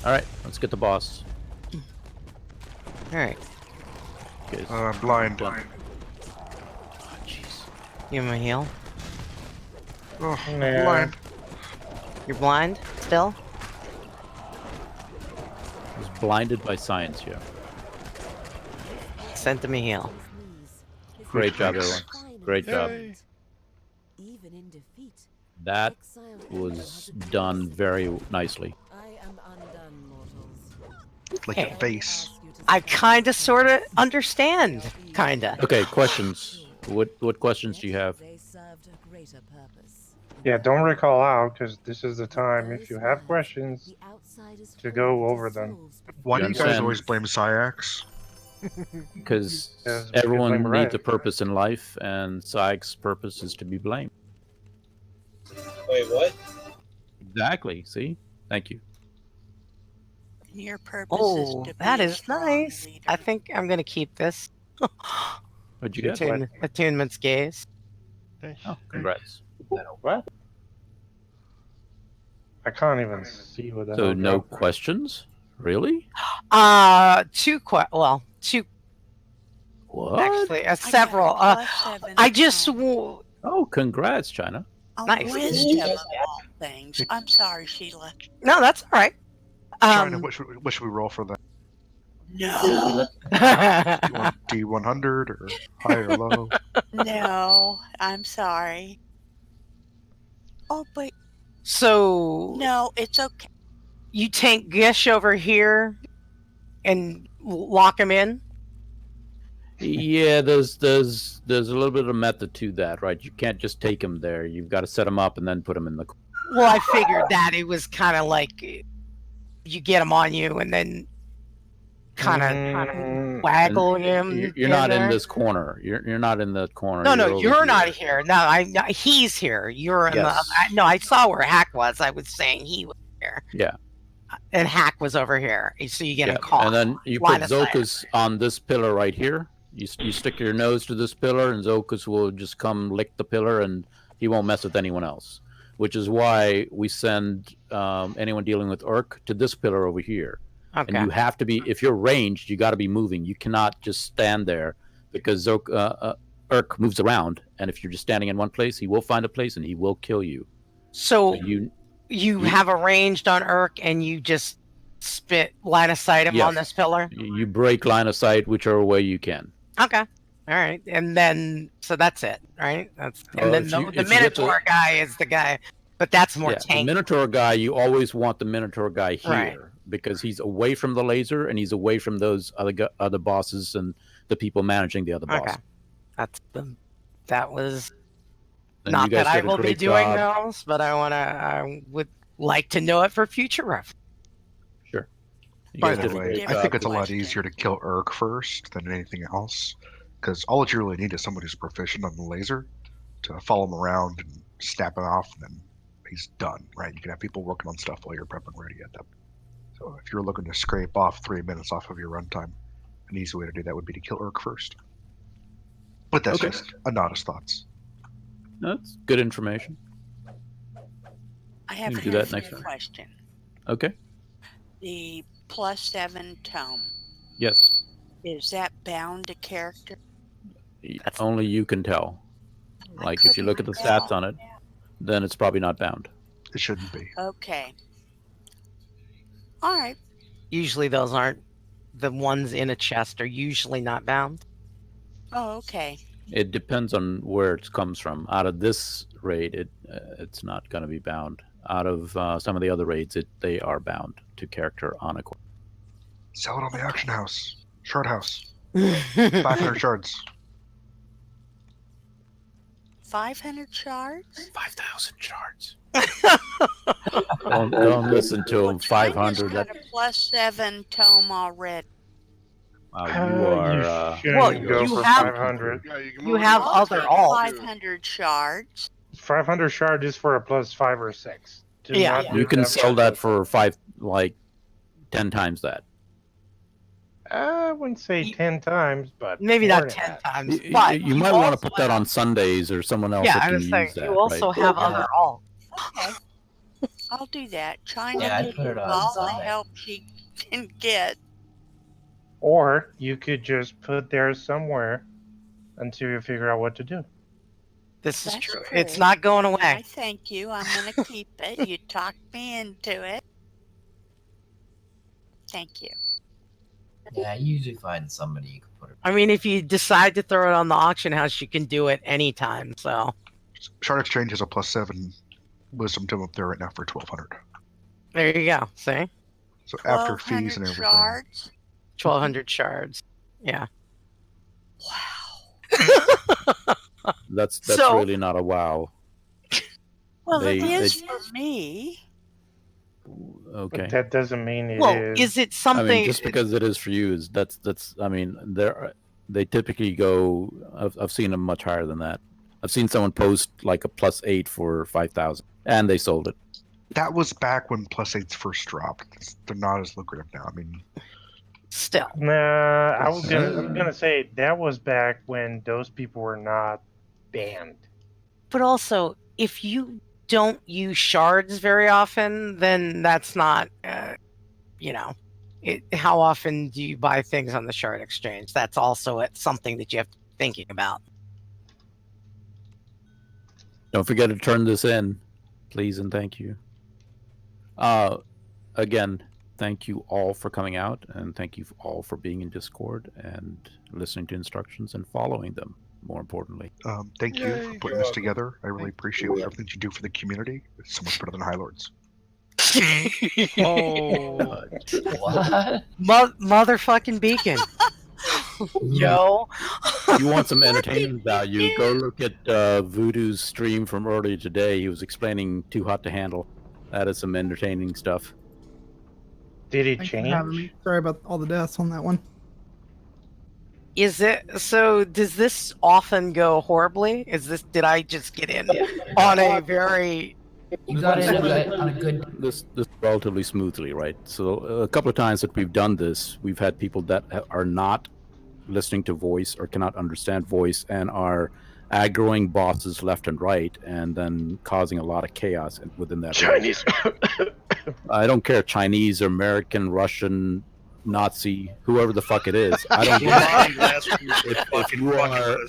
Speaker 1: Alright, let's get the boss.
Speaker 9: Alright.
Speaker 1: Okay,
Speaker 12: Blind.
Speaker 1: Blind.
Speaker 9: Give him a heal.
Speaker 12: Oh,
Speaker 8: Nah.
Speaker 12: blind.
Speaker 9: You're blind still?
Speaker 1: He's blinded by science, yeah.
Speaker 9: Sent him a heal.
Speaker 1: Great job,
Speaker 12: Thanks.
Speaker 1: everyone. Great job.
Speaker 6: Yay.
Speaker 4: Even in defeat,
Speaker 1: That
Speaker 4: exile
Speaker 1: was done very nicely.
Speaker 4: I am undone, mortals.
Speaker 12: Like
Speaker 9: Hey.
Speaker 12: a face.
Speaker 9: I kinda sorta understand. Kinda.
Speaker 1: Okay, questions. What questions do you have?
Speaker 4: They served a greater purpose.
Speaker 8: Yeah, don't recall out, because this is the time, if you have questions,
Speaker 4: The outsiders
Speaker 8: to go over them.
Speaker 4: dissolves
Speaker 12: Why
Speaker 1: You
Speaker 12: do you guys
Speaker 1: understand?
Speaker 12: always blame Syax?
Speaker 1: Because
Speaker 8: Yes, we could
Speaker 1: everyone
Speaker 8: blame
Speaker 1: needs
Speaker 8: Riot.
Speaker 1: a purpose in life, and Sykes' purpose is to be blamed.
Speaker 10: Wait, what?
Speaker 1: Exactly. See? Thank you.
Speaker 11: Your purpose
Speaker 9: Oh,
Speaker 11: is to
Speaker 9: that
Speaker 11: be a
Speaker 9: is
Speaker 11: strong
Speaker 9: nice.
Speaker 11: leader.
Speaker 9: I think I'm gonna keep this.
Speaker 1: What'd you get?
Speaker 9: Attunement's gaze.
Speaker 6: Hey.
Speaker 1: Oh, congrats.
Speaker 8: What? I can't even see what the
Speaker 1: So
Speaker 8: hell
Speaker 1: no
Speaker 8: dropped.
Speaker 1: questions? Really?
Speaker 9: Two
Speaker 1: What?
Speaker 9: actually,
Speaker 11: I
Speaker 9: several.
Speaker 11: got a +7
Speaker 9: I just
Speaker 11: on
Speaker 1: Oh, congrats, China.
Speaker 9: Nice.
Speaker 11: wisdom of all things. I'm sorry, Sheila.
Speaker 9: no, that's all right.
Speaker 12: China, what should we roll for that?
Speaker 11: No,
Speaker 12: Do you want D100 or high or low?
Speaker 11: no, I'm sorry. Oh, but
Speaker 9: so
Speaker 11: no, it's okay.
Speaker 9: you take Gish over here and lock him in.
Speaker 1: Yeah, there's a little bit of method to that, right? You can't just take him there. You've got to set him up and then put him in the.
Speaker 9: Well, I figured that it was kind of like you get him on you and then kind of waggle him.
Speaker 1: You're not in
Speaker 9: there.
Speaker 1: this corner. You're not in the corner.
Speaker 9: No,
Speaker 1: over
Speaker 9: you're not
Speaker 1: here.
Speaker 9: here. No, he's here. You're in
Speaker 1: Yes.
Speaker 9: no, I saw where Hack was. I was saying he was here.
Speaker 1: Yeah.
Speaker 9: And Hack was over here. So you get
Speaker 1: Yeah.
Speaker 9: him caught.
Speaker 1: And then you
Speaker 9: Line
Speaker 1: put
Speaker 9: of sight.
Speaker 1: Zokus on this pillar right here. You stick your nose to this pillar, and Zokus will just come lick the pillar, and he won't mess with anyone else. Which is why we send anyone dealing with Urk to this pillar over here.
Speaker 9: Okay.
Speaker 1: And you have to be, if you're ranged, you got to be moving. You cannot just stand there because Urk moves around, and if you're just standing in one place, he will find a place and he will kill you.
Speaker 9: So
Speaker 1: you
Speaker 9: have arranged on Urk, and you just spit line of sight him
Speaker 1: Yes.
Speaker 9: on this pillar.
Speaker 1: you break line of sight whichever way you can.
Speaker 9: Okay. All right. And then so that's it, right? That's and
Speaker 1: Well,
Speaker 9: then
Speaker 1: if
Speaker 9: the
Speaker 1: you get to-
Speaker 9: Minotaur guy is the guy But that's more
Speaker 1: Yeah, the
Speaker 9: tank.
Speaker 1: Minotaur guy, you always want the Minotaur guy here
Speaker 9: Right.
Speaker 1: because he's away from the laser and he's away from those other bosses and the people managing the other
Speaker 9: Okay.
Speaker 1: bosses.
Speaker 9: That was
Speaker 1: And
Speaker 9: not
Speaker 1: you guys
Speaker 9: that I
Speaker 1: did a
Speaker 9: will be
Speaker 1: great
Speaker 9: doing
Speaker 1: job.
Speaker 9: those, but I would like to know it for future reference.
Speaker 1: Sure. You
Speaker 12: By
Speaker 1: guys
Speaker 12: the
Speaker 1: did a
Speaker 12: way,
Speaker 1: great
Speaker 12: I
Speaker 1: job.
Speaker 12: think it's a lot easier to kill Urk first than anything else, because all that you really need is someone who's proficient on the laser to follow him around and snap him off, and then he's done, right? You can have people working on stuff while you're prepping ready at them. So if you're looking to scrape off 3 minutes off of your runtime, an easy way to do that would be to kill Urk first. But that's
Speaker 1: Okay.
Speaker 12: just Anada's thoughts.
Speaker 1: That's good information.
Speaker 11: I have
Speaker 1: You can do that
Speaker 11: a
Speaker 1: next time.
Speaker 11: question.
Speaker 1: Okay.
Speaker 11: The +7 tome,
Speaker 1: Yes.
Speaker 11: is that bound to character?
Speaker 1: Only you can tell. Like if you look at the stats on it, then it's probably not bound.
Speaker 12: It shouldn't be.
Speaker 11: Okay. All right.
Speaker 9: Usually those aren't the ones in a chest are usually not bound.
Speaker 11: Oh, okay.
Speaker 1: It depends on where it comes from. Out of this raid, it's not going to be bound. Out of some of the other raids, they are bound to character on a quest.
Speaker 12: Sell it on the auction house. Shard house. 500 shards.
Speaker 11: 500 shards?
Speaker 1: 5,000 shards. Don't listen to him. 500.
Speaker 11: Got a +7 tome already.
Speaker 1: Wow, you are.
Speaker 8: shouldn't go for 500.
Speaker 7: Yeah, you can
Speaker 9: You
Speaker 7: move
Speaker 9: have
Speaker 7: it up
Speaker 9: other
Speaker 7: to
Speaker 9: alt.
Speaker 11: 500 shards.
Speaker 8: 500 shard is for a +5 or 6. Do
Speaker 9: Yeah.
Speaker 8: not do
Speaker 1: You can
Speaker 8: that
Speaker 1: sell that for 10 times that.
Speaker 8: I wouldn't say 10 times, but
Speaker 9: Maybe
Speaker 8: more
Speaker 9: not
Speaker 8: than
Speaker 9: 10
Speaker 8: that.
Speaker 9: times.
Speaker 1: You,
Speaker 9: But
Speaker 1: you might want to put that on Sundays or someone else
Speaker 9: yeah,
Speaker 1: that
Speaker 9: I
Speaker 1: can
Speaker 9: was
Speaker 1: use
Speaker 9: saying
Speaker 1: that.
Speaker 9: you also
Speaker 1: right?
Speaker 9: have other alt.
Speaker 11: Okay. I'll do that. China
Speaker 2: Yeah, I'd
Speaker 11: could
Speaker 2: put it
Speaker 11: use
Speaker 2: on
Speaker 11: all the
Speaker 2: Sunday.
Speaker 11: help she can get.
Speaker 8: Or you could just put there somewhere until you figure out what to do.
Speaker 9: This is
Speaker 11: That's
Speaker 9: true.
Speaker 11: true.
Speaker 9: It's not going
Speaker 11: I
Speaker 9: away.
Speaker 11: thank you. I'm going to keep it. You talked me into it. Thank you.
Speaker 2: Yeah, you usually find somebody you can put it.
Speaker 9: I mean, if you decide to throw it on the auction house, you can do it anytime. So
Speaker 12: Shard Exchange has a +7 wisdom tome up there right now for 1,200.
Speaker 9: there you go. See,
Speaker 12: So after fees
Speaker 11: 1,200
Speaker 12: and everything.
Speaker 11: shards.
Speaker 9: 1,200 shards. Yeah.
Speaker 1: That's
Speaker 9: So-
Speaker 1: really not a wow.
Speaker 11: Well,
Speaker 1: They-
Speaker 11: it is
Speaker 1: they-
Speaker 11: for me.
Speaker 1: Okay.
Speaker 8: But that doesn't mean it
Speaker 9: Well,
Speaker 8: is.
Speaker 9: is it
Speaker 1: I
Speaker 9: something?
Speaker 1: mean, just because it is for you is that's. I mean, they typically go. I've seen them much higher than that. I've seen someone post like a +8 for 5,000, and they sold it.
Speaker 12: That was back when +8s first dropped. They're not as lucrative now. I mean,
Speaker 9: Still,
Speaker 8: Nah, I'm gonna say that was back when those people were not banned.
Speaker 9: but also if you don't use shards very often, then that's not. How often do you buy things on the shard exchange? That's also something that you have to be thinking about.
Speaker 1: Don't forget to turn this in, please and thank you. Again, thank you all for coming out, and thank you all for being in Discord and listening to instructions and following them. More importantly,
Speaker 12: thank you for putting this together. I really appreciate everything you do for the community. It's so much better than High Lords.
Speaker 6: Oh,
Speaker 2: What?
Speaker 9: Motherfucking beacon. Yo.
Speaker 1: if you want some entertainment value, go look at Voodoo's stream from earlier today. He was explaining Too Hot to Handle. That is some entertaining stuff.
Speaker 8: Did it
Speaker 14: Thanks for having
Speaker 8: change?
Speaker 14: me. Sorry about all the deaths on that one.
Speaker 9: Is it so? Does this often go horribly? Did I just get in on a very?
Speaker 2: You got in on a good.
Speaker 1: This relatively smoothly, right? So a couple of times that we've done this, we've had people that are not listening to voice or cannot understand voice and are aggroing bosses left and right, and then causing a lot of chaos within that.
Speaker 8: Chinese.
Speaker 1: I don't care, Chinese, American, Russian, Nazi, whoever the fuck it is. I don't care. If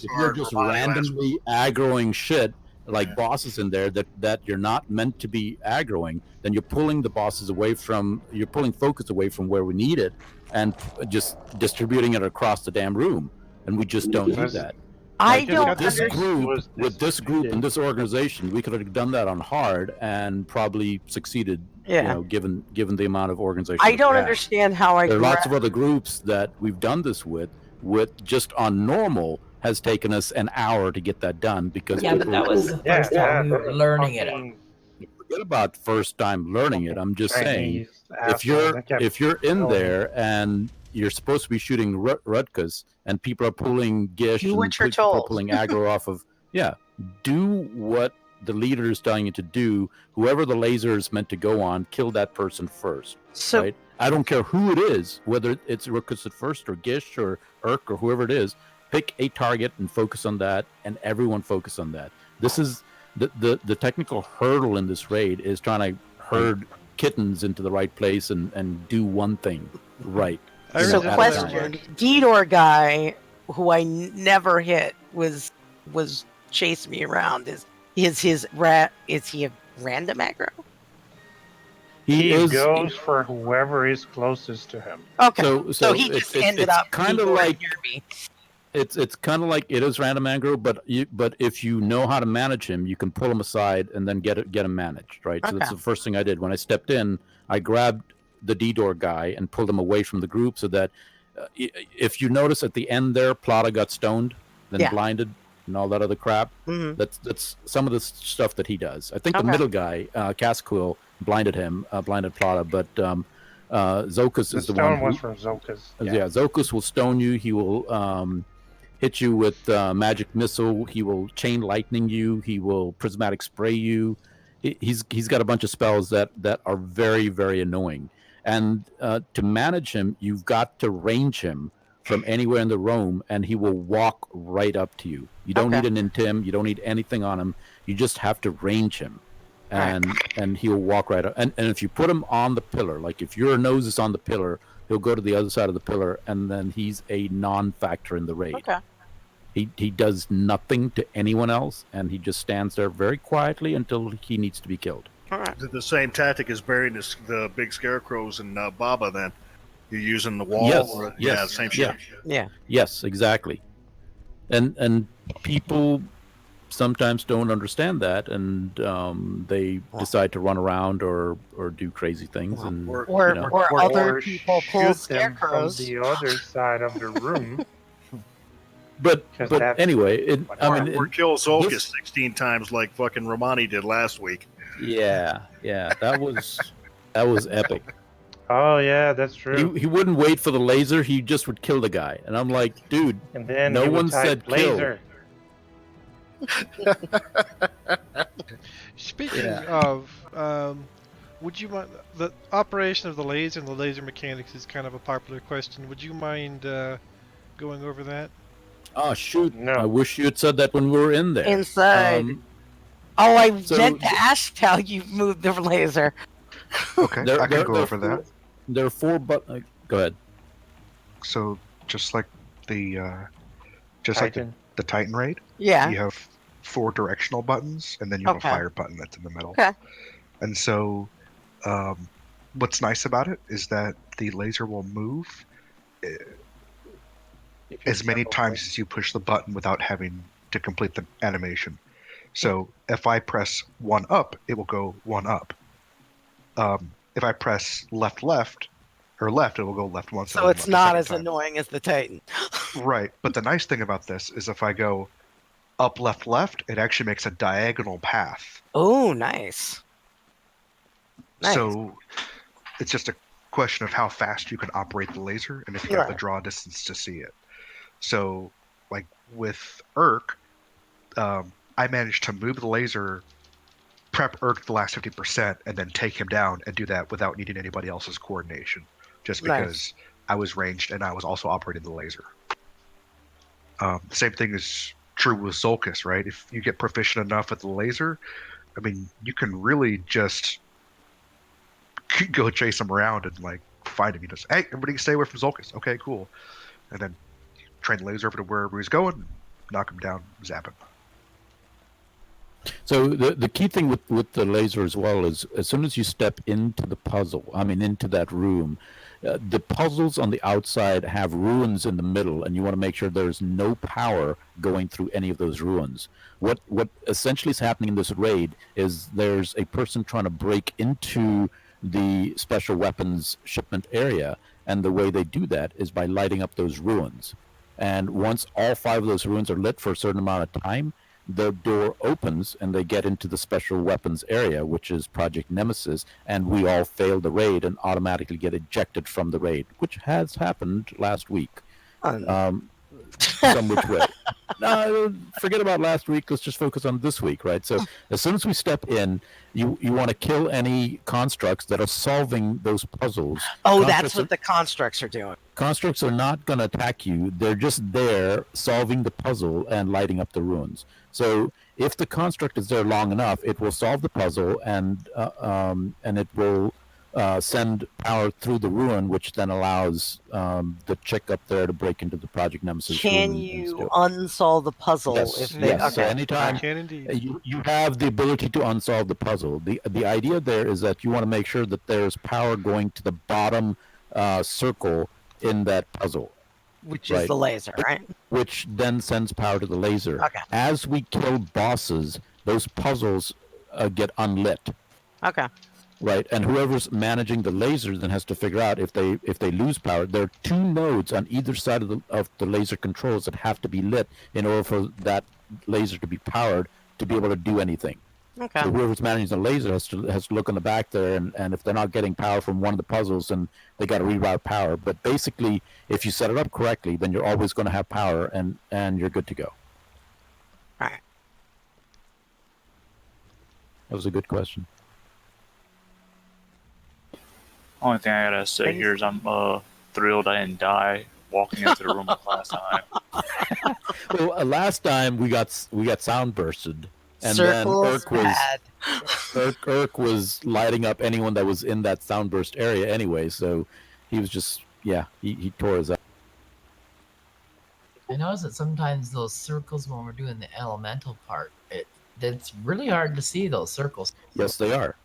Speaker 1: you're just randomly aggroing shit like bosses in there that you're not meant to be aggroing, then you're pulling the bosses away from, you're pulling focus away from where we need it and just distributing it across the damn room, and we just don't do that.
Speaker 9: I
Speaker 1: Like,
Speaker 9: don't
Speaker 1: with this
Speaker 9: understand.
Speaker 1: group, with this group and this organization, we could have done that on hard and probably succeeded.
Speaker 9: Yeah.
Speaker 1: You know, given the amount of organization.
Speaker 9: I
Speaker 1: that
Speaker 9: don't
Speaker 1: we have.
Speaker 9: understand how I
Speaker 1: There are lots
Speaker 9: gra-
Speaker 1: of other groups that we've done this with just on normal has taken us an hour to get that done because
Speaker 2: Yeah, but that was the first time we were learning it.
Speaker 1: Forget about first time learning it. I'm just saying,
Speaker 8: Chinese
Speaker 1: if you're in
Speaker 8: killing
Speaker 1: there and you're supposed to be shooting Rutkas and people are pulling Gish
Speaker 9: Do
Speaker 1: and
Speaker 9: what you're
Speaker 1: people are
Speaker 9: told.
Speaker 1: pulling aggro off of, do what the leader is telling you to do. Whoever the laser is meant to go on, kill that person first.
Speaker 9: So-
Speaker 1: right? I don't care who it is, whether it's Rutkas at first or Gish or Urk or whoever it is. Pick a target and focus on that, and everyone focus on that. This is the technical hurdle in this raid is trying to herd kittens into the right place and do one thing right.
Speaker 9: So question: Didor guy, who I never hit, was chasing me around. Is he a random aggro?
Speaker 8: He
Speaker 1: is-
Speaker 8: goes for whoever is closest to him.
Speaker 9: Okay,
Speaker 1: So
Speaker 9: he
Speaker 1: it's-
Speaker 9: just
Speaker 1: it's-
Speaker 9: ended
Speaker 1: it's
Speaker 9: up
Speaker 1: kinda
Speaker 9: Didor
Speaker 1: like-
Speaker 9: near me.
Speaker 1: It's kind of like it is random aggro, but if you know how to manage him, you can pull him aside and then get him managed, right? So that's
Speaker 9: Okay.
Speaker 1: the first thing I did when I stepped in. I grabbed the D-door guy and pulled him away from the group so that if you notice at the end there, Plata got stoned, then
Speaker 9: Yeah.
Speaker 1: blinded, and all that other crap.
Speaker 9: Mhm.
Speaker 1: That's some of the stuff that he does. I think the
Speaker 9: Okay.
Speaker 1: middle guy, Casquill, blinded Plata, but Zokus
Speaker 8: The
Speaker 1: is the
Speaker 8: stone
Speaker 1: one.
Speaker 8: was
Speaker 1: Who,
Speaker 8: from Zokus.
Speaker 1: yeah, Zokus will stone you. He will hit you with magic missile. He will chain lightning you. He will prismatic spray you. He's got a bunch of spells that are very, very annoying. And to manage him, you've got to range him from anywhere in the room, and he will walk right up to you. You don't need an intim. You don't need anything on him. You just have to range him, and he'll walk right up. And if you put him on the pillar, like if your nose is on the pillar, he'll go to the other side of the pillar, and then he's a non-factor in the raid.
Speaker 9: Okay.
Speaker 1: He does nothing to anyone else, and he just stands there very quietly until he needs to be killed.
Speaker 5: The same tactic as burying the big scarecrows in Baba. Then you're using the wall.
Speaker 1: Yes,
Speaker 5: or,
Speaker 1: yes,
Speaker 5: yeah, same shit.
Speaker 9: Yeah.
Speaker 1: Yes, exactly. And people sometimes don't understand that, and they decide to run around or do crazy things, and
Speaker 9: Or
Speaker 8: shoot
Speaker 9: other people pull
Speaker 8: them
Speaker 9: scarecrows.
Speaker 8: from the other side of the room.
Speaker 1: But
Speaker 8: 'Cause that's
Speaker 1: anyway,
Speaker 5: Or kill Zolkis 16 times like fucking Romani did last week.
Speaker 1: yeah, that was epic.
Speaker 8: Oh yeah, that's true.
Speaker 1: He wouldn't wait for the laser; he just would kill the guy, and I'm like, dude,
Speaker 8: And then
Speaker 1: no
Speaker 8: he would
Speaker 1: one
Speaker 8: type
Speaker 1: said
Speaker 8: laser.
Speaker 6: Speaking of, would you mind the operation of the laser and the laser mechanics is kind of a popular question. Would you mind going over that?
Speaker 1: Oh shoot!
Speaker 8: No.
Speaker 1: I wish you had said that when we were in there.
Speaker 9: Inside. Oh, I
Speaker 1: so-
Speaker 9: meant to ask how you moved the laser.
Speaker 12: Okay, I can go over that.
Speaker 1: There are four go ahead.
Speaker 12: So just like the
Speaker 8: Titan.
Speaker 12: the Titan raid,
Speaker 9: Yeah.
Speaker 12: you have 4 directional buttons, and then you have
Speaker 9: Okay.
Speaker 12: a fire button that's in the middle.
Speaker 9: Okay.
Speaker 12: And so, what's nice about it is that the laser will move as many times as you push the button without having to complete the animation. So if I press 1 up, it will go 1 up. If I press left, or left, it will go left once.
Speaker 9: So it's not as annoying as the Titan.
Speaker 12: Right, but the nice thing about this is if I go up, left, it actually makes a diagonal path.
Speaker 9: Oh, nice. Nice.
Speaker 12: So it's just a question of how fast you can operate the laser and if you have the
Speaker 9: Right.
Speaker 12: draw distance to see it. So, like with Urk, I managed to move the laser, prep Urk the last 50%, and then take him down and do that without needing anybody else's coordination, just
Speaker 9: Nice.
Speaker 12: because I was ranged and I was also operating the laser. The same thing is true with Zolkis, right? If you get proficient enough at the laser, I mean, you can really just go chase him around and like find him. You just, hey, everybody stay away from Zolkis. Okay, cool. And then train the laser over to wherever he's going, knock him down, zap him.
Speaker 1: So the key thing with the laser as well is as soon as you step into the puzzle, into that room, The puzzles on the outside have ruins in the middle, and you want to make sure there's no power going through any of those ruins. What essentially is happening in this raid is there's a person trying to break into the special weapons shipment area, and the way they do that is by lighting up those ruins. And once all 5 of those ruins are lit for a certain amount of time, the door opens and they get into the special weapons area, which is Project Nemesis, and we all fail the raid and automatically get ejected from the raid, which has happened last week. Some which way. No, forget about last week. Let's just focus on this week, right? So as soon as we step in, you want to kill any constructs that are solving those puzzles.
Speaker 9: Oh, that's what the constructs are doing.
Speaker 1: Constructs are not going to attack you. They're just there solving the puzzle and lighting up the ruins. So if the construct is there long enough, it will solve the puzzle and it will send power through the ruin, which then allows the chick up there to break into the Project Nemesis
Speaker 9: Can
Speaker 1: room.
Speaker 9: you unsolve the puzzle if they?
Speaker 1: Yes.
Speaker 9: Okay.
Speaker 1: So anytime you have the ability to unsolve the puzzle. The idea there is that you want to make sure that there's power going to the bottom circle in that puzzle,
Speaker 9: Which is the laser, right?
Speaker 1: Which then sends power to the laser.
Speaker 9: Okay.
Speaker 1: As we kill bosses, those puzzles get unlit.
Speaker 9: Okay.
Speaker 1: Right, and whoever's managing the laser then has to figure out if they lose power. There are 2 nodes on either side of the laser controls that have to be lit in order for that laser to be powered to be able to do anything.
Speaker 9: Okay.
Speaker 1: So whoever's managing the laser has to look in the back there, and if they're not getting power from one of the puzzles, then they got to reroute power. But basically, if you set it up correctly, then you're always going to have power, and you're good to go.
Speaker 9: All right.
Speaker 1: That was a good question.
Speaker 3: Only thing I gotta say here is I'm thrilled I didn't die walking into the room last time.
Speaker 1: Well, last time we got sound bursted, and
Speaker 9: Circles
Speaker 1: then Irk was lighting up anyone that was in that sound burst area anyway. So he was just he tore his.
Speaker 2: I notice that sometimes those circles when we're doing the elemental part, it's really hard to see those circles.
Speaker 1: Yes, they are.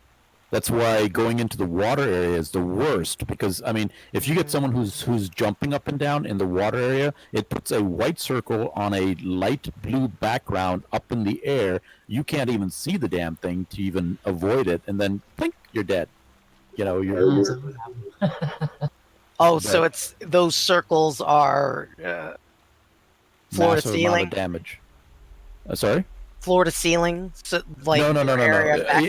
Speaker 1: That's why going into the water area is the worst, because I mean, if you get someone who's jumping up and down in the water area, it puts a white circle on a light blue background up in the air. You can't even see the damn thing to even avoid it, and then blink, you're dead. You know, you're
Speaker 9: Oh, so it's those circles are floor to
Speaker 1: massive amount
Speaker 9: ceiling.
Speaker 1: of damage. Sorry?
Speaker 9: Floor to ceiling. So, like
Speaker 1: No.
Speaker 9: area back-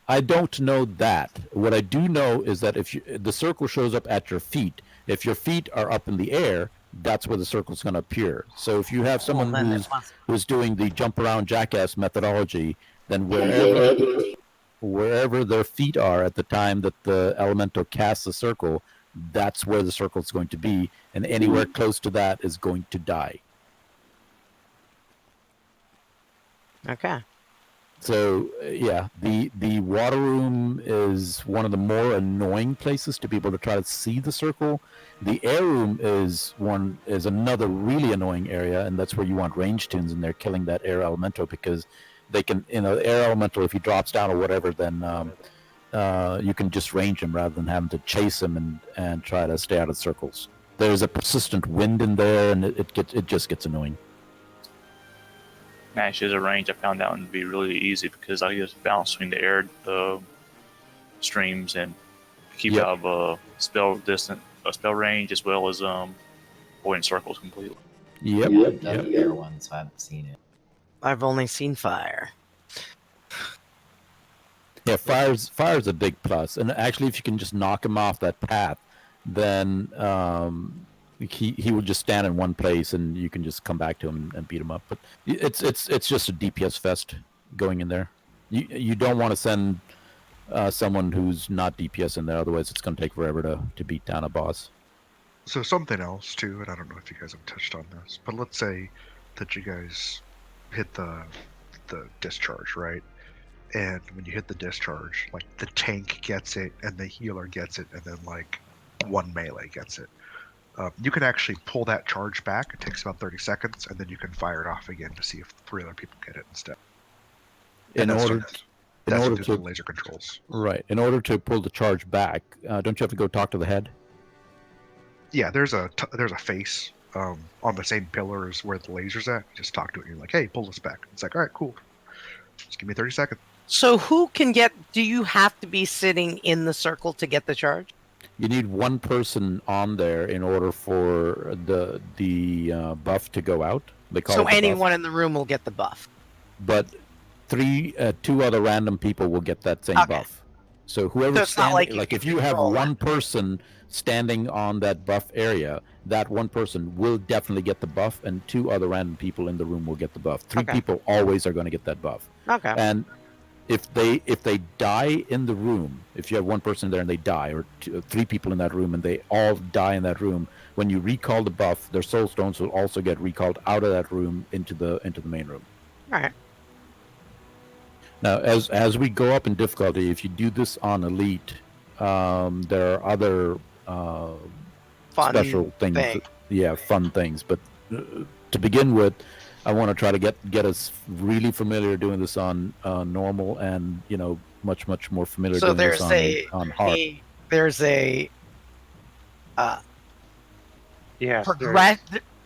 Speaker 1: I don't know that. What I do know is that if the circle shows up at your feet, if your feet are up in the air, that's where the circle's going to appear. So if you have someone who's doing the jump around jackass methodology, then wherever their feet are at the time that the elemental casts the circle, that's where the circle is going to be, and anywhere close to that is going to die.
Speaker 9: Okay.
Speaker 1: So the water room is one of the more annoying places to be able to try to see the circle. The air room is another really annoying area, and that's where you want range tunes in there killing that air elemental, because they can, air elemental, if he drops down or whatever, then you can just range him rather than having to chase him and try to stay out of circles. There's a persistent wind in there, and it just gets annoying.
Speaker 3: Actually, the range I found out to be really easy because I just bounce between the streams and keep out of spell range as well as avoiding circles completely.
Speaker 2: I've done the air one, so I haven't seen it.
Speaker 9: I've only seen fire.
Speaker 1: Yeah, fire's a big plus, and actually, if you can just knock him off that path, then he will just stand in one place, and you can just come back to him and beat him up. But it's just a DPS fest going in there. You don't want to send someone who's not DPS in there, otherwise it's going to take forever to beat down a boss.
Speaker 12: So something else too, and I don't know if you guys have touched on this, but let's say that you guys hit the discharge, right? And when you hit the discharge, like the tank gets it, and the healer gets it, and then like one melee gets it. You can actually pull that charge back. It takes about 30 seconds, and then you can fire it off again to see if 3 other people get it instead.
Speaker 1: in
Speaker 12: That's
Speaker 1: order
Speaker 12: just
Speaker 1: to
Speaker 12: the laser controls.
Speaker 1: right, in order to pull the charge back, don't you have to go talk to the head?
Speaker 12: Yeah, there's a face on the same pillar as where the laser's at. You just talk to it. And you're like, hey, pull this back. It's like, all right, cool. Just give me 30 seconds.
Speaker 9: So who can get? Do you have to be sitting in the circle to get the charge?
Speaker 1: You need one person on there in order for the buff to go out. They call
Speaker 9: So
Speaker 1: it the
Speaker 9: anyone
Speaker 1: buff.
Speaker 9: in the room will get the buff.
Speaker 1: But two other random people will get that same buff. So whoever's
Speaker 9: So it's not
Speaker 1: standing,
Speaker 9: like you
Speaker 1: if
Speaker 9: can
Speaker 1: you have
Speaker 9: control
Speaker 1: one person standing on that buff area, that one person will definitely get the buff, and two other random people in the room will get the buff. Three
Speaker 9: Okay.
Speaker 1: people always are going to get that buff.
Speaker 9: Okay.
Speaker 1: And if they die in the room, if you have one person there and they die, or three people in that room and they all die in that room, when you recall the buff, their soul stones will also get recalled out of that room into the main room.
Speaker 9: All right.
Speaker 1: Now, as we go up in difficulty, if you do this on Elite, there are other
Speaker 9: Fun
Speaker 1: special things.
Speaker 9: thing.
Speaker 1: Fun things. But to begin with, I want to try to get us really familiar doing this on normal, and much more familiar
Speaker 9: So
Speaker 1: doing
Speaker 9: there's
Speaker 1: this on hard.
Speaker 9: There's a
Speaker 8: Yes.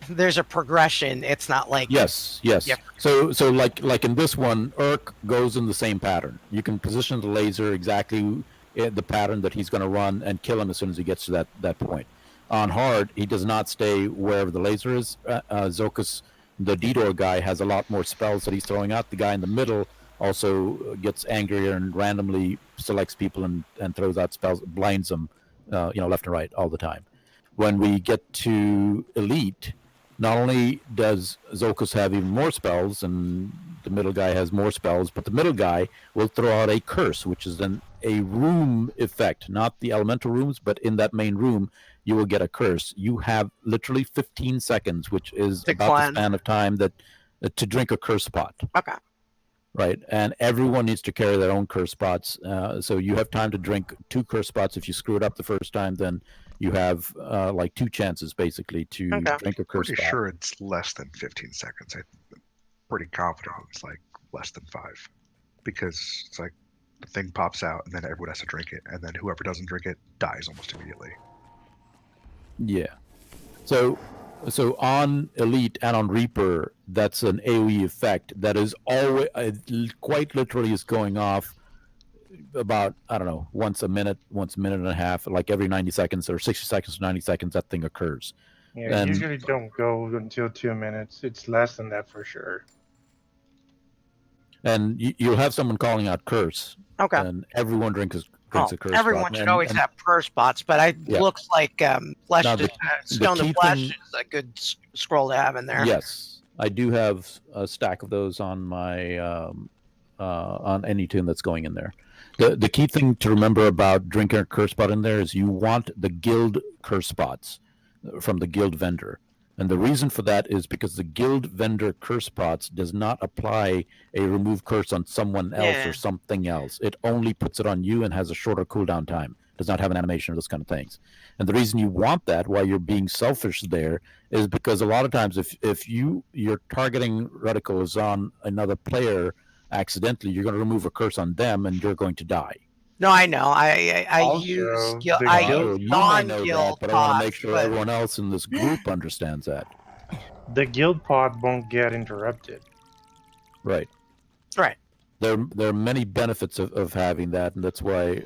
Speaker 9: there's a progression. It's not like
Speaker 1: Yes.
Speaker 9: Yep.
Speaker 1: So like in this one, Urk goes in the same pattern. You can position the laser exactly the pattern that he's going to run and kill him as soon as he gets to that point. On hard, he does not stay wherever the laser is. Zokus, the Didor guy, has a lot more spells that he's throwing out. The guy in the middle also gets angrier and randomly selects people and throws out spells, blinds them, left and right all the time. When we get to Elite, not only does Zokus have even more spells, and the middle guy has more spells, but the middle guy will throw out a curse, which is then a room effect, not the elemental rooms, but in that main room, you will get a curse. You have literally 15 seconds, which is about the span of time that to drink a curse pot.
Speaker 9: Okay.
Speaker 1: Right, and everyone needs to carry their own curse pots. So you have time to drink 2 curse pots. If you screw it up the first time, then you have like 2 chances basically to drink a curse
Speaker 12: Pretty
Speaker 1: pot.
Speaker 12: sure it's less than 15 seconds. I'm pretty confident it's like less than 5, because it's like the thing pops out and then everyone has to drink it, and then whoever doesn't drink it dies almost immediately.
Speaker 1: Yeah. So on Elite and on Reaper, that's an AoE effect that is always quite literally is going off about, I don't know, once a minute and a half, like every 90 seconds or 60 seconds to 90 seconds, that thing occurs.
Speaker 8: Yeah,
Speaker 1: And
Speaker 8: usually don't go until 2 minutes. It's less than that for sure.
Speaker 1: And you'll have someone calling out curse.
Speaker 9: Okay.
Speaker 1: And everyone drinks a curse.
Speaker 9: Everyone
Speaker 1: pot.
Speaker 9: should always have curse spots, but looks like flesh
Speaker 1: Now,
Speaker 9: Stone
Speaker 1: the
Speaker 9: to
Speaker 1: key
Speaker 9: Flesh
Speaker 1: thing-
Speaker 9: is a good scroll to have in there.
Speaker 1: Yes, I do have a stack of those on my on any tune that's going in there. The key thing to remember about drinking a curse spot in there is you want the guild curse spots from the guild vendor. And the reason for that is because the guild vendor curse spots does not apply a remove curse on someone else or something else. It only puts it on you and has a shorter cooldown time. Does not have an animation or those kind of things. And the reason you want that while you're being selfish there is because a lot of times if your targeting reticle is on another player accidentally, you're going to remove a curse on them and you're going to die.
Speaker 9: No, I know. I
Speaker 8: Also,
Speaker 9: use
Speaker 8: the
Speaker 9: guild. I
Speaker 8: guild-
Speaker 9: use
Speaker 1: You may know
Speaker 9: non-guild
Speaker 1: that, but I want to
Speaker 9: pods,
Speaker 1: make sure
Speaker 9: but-
Speaker 1: everyone else in this group understands that.
Speaker 8: The guild pod won't get interrupted.
Speaker 1: Right.
Speaker 9: Right.
Speaker 1: There are many benefits of having that, and that's why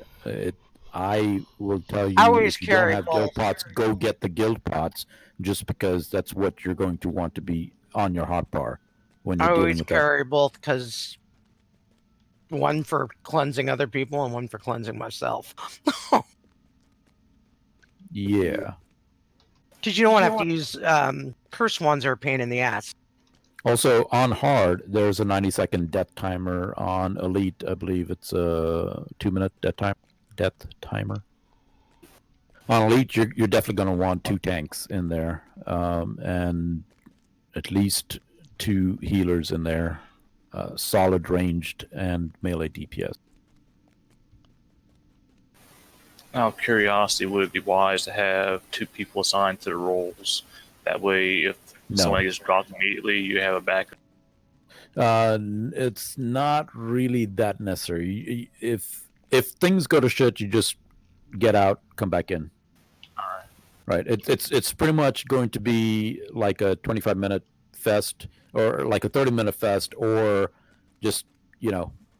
Speaker 1: I will tell you,
Speaker 9: I always
Speaker 1: if you don't
Speaker 9: carry
Speaker 1: have
Speaker 9: both.
Speaker 1: guild pots, go get the guild pots, just because that's what you're going to want to be on your hotbar when
Speaker 9: I
Speaker 1: you're dealing
Speaker 9: always
Speaker 1: with that.
Speaker 9: carry both because one for cleansing other people and one for cleansing myself.
Speaker 1: Yeah.
Speaker 9: Because you don't want to have to use curse ones are a pain in the ass.
Speaker 1: Also, on hard, there's a 90-second death timer. On elite, I believe it's a 2-minute death timer. On elite, you're definitely going to want 2 tanks in there, and at least 2 healers in there, solid ranged and melee DPS.
Speaker 3: Out of curiosity, would it be wise to have 2 people assigned to the roles? That way, if
Speaker 1: No.
Speaker 3: somebody gets dropped immediately, you have a backup.
Speaker 1: It's not really that necessary. If things go to shit, you just get out, come back in.
Speaker 3: All right.
Speaker 1: Right. It's pretty much going to be like a 25-minute fest, or like a 30-minute fest, or just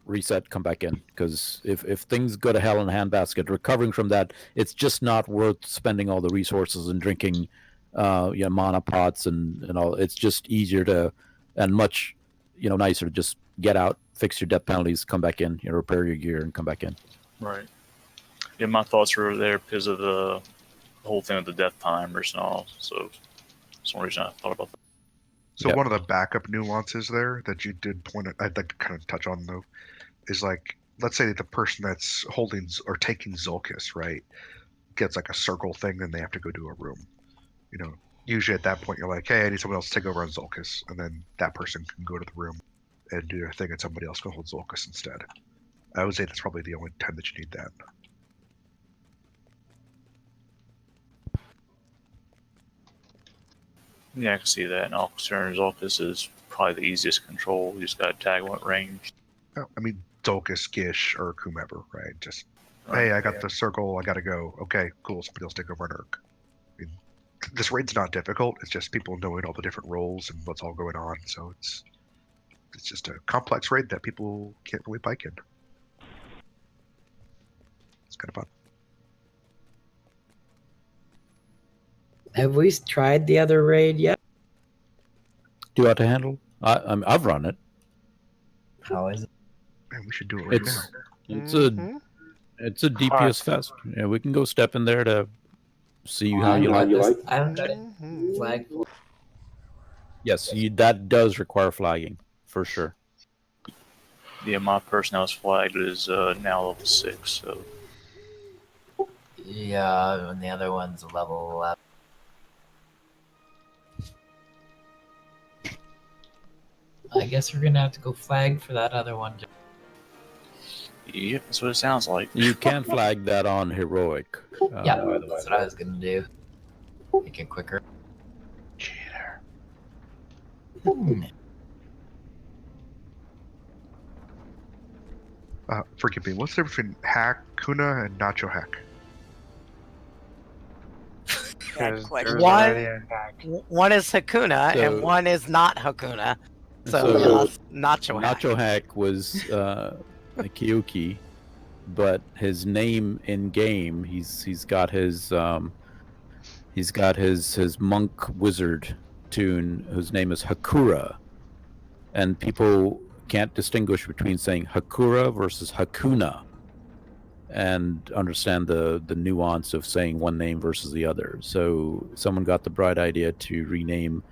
Speaker 1: reset, come back in. Because if things go to hell in a handbasket, recovering from that, it's just not worth spending all the resources and drinking, mana pots and all. It's just easier to and much nicer to just get out, fix your death penalties, come back in, repair your gear, and come back in.
Speaker 3: Right. Yeah, my thoughts were there because of the whole thing with the death timers and all. So, for some reason I thought about that.
Speaker 12: So
Speaker 1: Yep.
Speaker 12: one of the backup nuances there that you did point out, I'd like to kind of touch on though, is like, let's say the person that's holding or taking Zulkis, right, gets like a circle thing, then they have to go to a room. Usually at that point you're like, hey, I need someone else to take over on Zulkis, and then that person can go to the room and do their thing, and somebody else can hold Zulkis instead. I would say that's probably the only time that you need that.
Speaker 3: Yeah, I can see that. And all concerns, Zulkis is probably the easiest control. You just got to tag what range.
Speaker 12: Oh, I mean, Zulkis, Gish, or whomever, right? Just, hey, I got the circle, I gotta go. Okay, cool, somebody else take over an Urk. I mean, this raid's not difficult, it's just people knowing all the different roles and what's all going on, so it's just a complex raid that people can't really bike in. It's kind of fun.
Speaker 2: Have we tried the other raid yet?
Speaker 1: Do you have to handle? I've run it.
Speaker 2: How is it?
Speaker 12: Man, we should do it right now.
Speaker 1: It's a DPS fest. Yeah, we can go step in there to see how you like
Speaker 2: this. I haven't got it flagged.
Speaker 1: Yes, that does require flagging for sure.
Speaker 3: Yeah, my person that was flagged is now level 6. So
Speaker 2: yeah, and the other one's level 11. I guess we're gonna have to go flag for that other one.
Speaker 3: Yep, that's what it sounds like.
Speaker 1: You can flag that on heroic.
Speaker 2: Yeah, that's what I was gonna do. Make it quicker.
Speaker 8: Cheater.
Speaker 12: Forgive me, what's the difference between Hakuna and Nacho Hack?
Speaker 11: Bad question.
Speaker 9: One is Hakuna and one is not Hakuna. So Nacho Hack.
Speaker 1: Nacho Hack was a Kyuki, but his name in game, he's got his monk wizard tune whose name is Hakura, and people can't distinguish between saying Hakura versus Hakuna and understand the nuance of saying one name versus the other. So someone got the bright idea to rename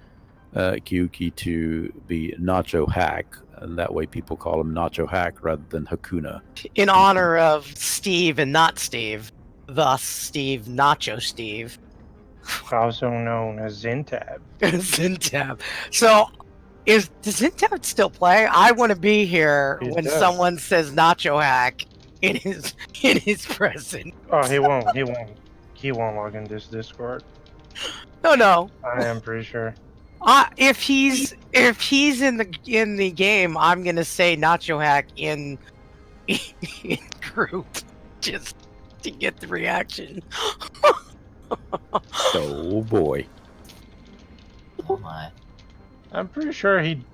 Speaker 1: Kyuki to be Nacho Hack, and that way people call him Nacho Hack rather than Hakuna.
Speaker 9: In honor of Steve and not Steve, thus Steve Nacho Steve.
Speaker 8: Also known as Zintab.
Speaker 9: Zintab. So, does Zintab still play? I want to be here when someone says Nacho Hack in his presence.
Speaker 8: Oh, he won't log in this Discord.
Speaker 9: No.
Speaker 8: I am pretty sure.
Speaker 9: If he's in the game, I'm gonna say Nacho Hack in group just to get the reaction.
Speaker 1: Oh boy.
Speaker 2: Oh my.
Speaker 8: I'm pretty sure he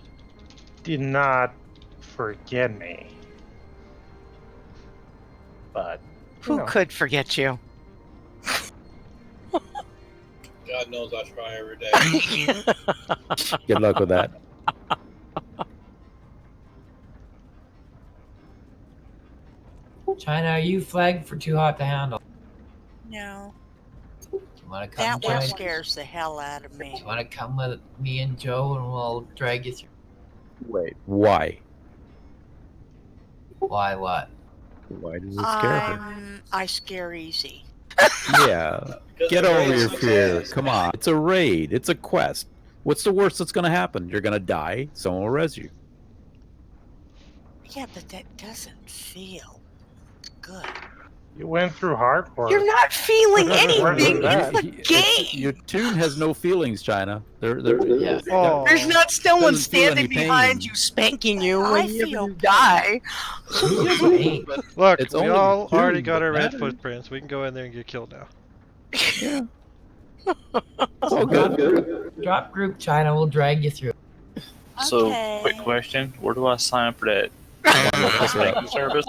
Speaker 8: did not forget me. But
Speaker 9: who could forget you?
Speaker 10: God knows I try every day.
Speaker 1: Good luck with that.
Speaker 2: China, are you flagged for too hot to handle?
Speaker 11: No.
Speaker 2: You wanna come
Speaker 11: That one
Speaker 2: join?
Speaker 11: scares the hell out of me.
Speaker 2: You wanna come with me and Joe and we'll drag you through?
Speaker 1: Wait, why?
Speaker 2: Why what?
Speaker 1: Why does it scare her?
Speaker 11: I scare easy.
Speaker 1: Yeah, get over your fear. Come on, it's a raid. It's a quest. What's the worst that's gonna happen? You're gonna die. Someone will res you.
Speaker 11: Yeah, but that doesn't feel good.
Speaker 8: You went through hardcore.
Speaker 9: You're not feeling
Speaker 8: Worse
Speaker 9: anything.
Speaker 8: than
Speaker 9: It's
Speaker 8: that.
Speaker 9: the game.
Speaker 1: Your tune has no feelings, China.
Speaker 2: Yeah.
Speaker 6: Oh.
Speaker 9: There's not someone
Speaker 1: Doesn't feel
Speaker 9: standing
Speaker 1: any
Speaker 9: behind
Speaker 1: pain.
Speaker 9: you spanking you
Speaker 11: I
Speaker 9: whenever
Speaker 11: feel
Speaker 9: you die.
Speaker 2: Pain.
Speaker 6: Look,
Speaker 1: It's
Speaker 6: we
Speaker 1: only
Speaker 6: all already
Speaker 1: tuned,
Speaker 6: got
Speaker 1: but
Speaker 6: our red
Speaker 1: matters.
Speaker 6: footprints. We can go in there and get killed now.
Speaker 1: Yeah. It's all good.
Speaker 2: Drop group China. We'll drag you through.
Speaker 3: So,
Speaker 11: Okay.
Speaker 3: quick question: where do I sign up for that spanking service?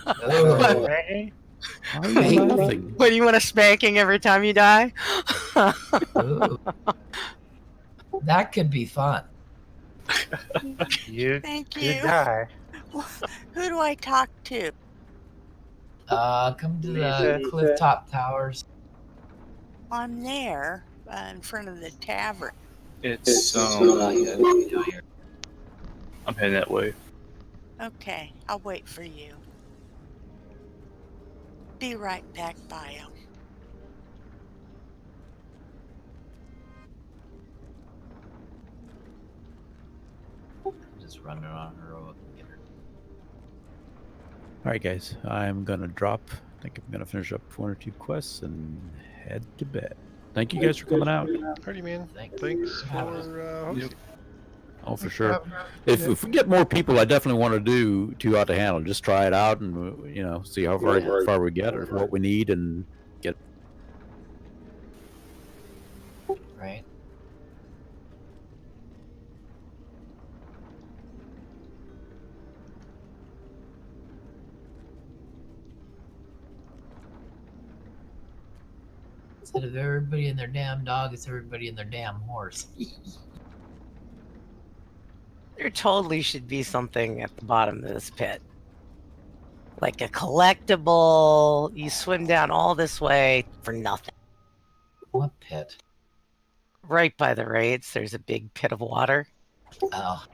Speaker 2: Oh.
Speaker 8: Hey,
Speaker 1: Why are you laughing?
Speaker 9: What, do you want a spanking every time you die?
Speaker 2: Ooh. That could be fun.
Speaker 8: you
Speaker 11: Thank
Speaker 8: could
Speaker 11: you.
Speaker 8: die.
Speaker 11: Who do I talk to?
Speaker 2: Come to the
Speaker 8: Lisa.
Speaker 2: cliff top towers.
Speaker 11: I'm there in front of the tavern.
Speaker 3: It's I'm heading that way.
Speaker 11: Okay, I'll wait for you. Be right back, Bio.
Speaker 2: Just running on heroic.
Speaker 1: All right, guys. I'm gonna drop. I think I'm gonna finish up one or two quests and head to bed. Thank you guys for coming out.
Speaker 6: Alrighty, man.
Speaker 2: Thanks.
Speaker 6: Thanks for hosting.
Speaker 1: Oh, for sure. If we get more people, I definitely want to do Too Hot to Handle. Just try it out and see how far we get or what we need and get.
Speaker 2: Right. Instead of everybody and their damn dog, it's everybody and their damn horse.
Speaker 9: There totally should be something at the bottom of this pit. Like a collectible. You swim down all this way for nothing.
Speaker 2: What pit?
Speaker 9: Right by the raids, there's a big pit of water.
Speaker 2: Oh.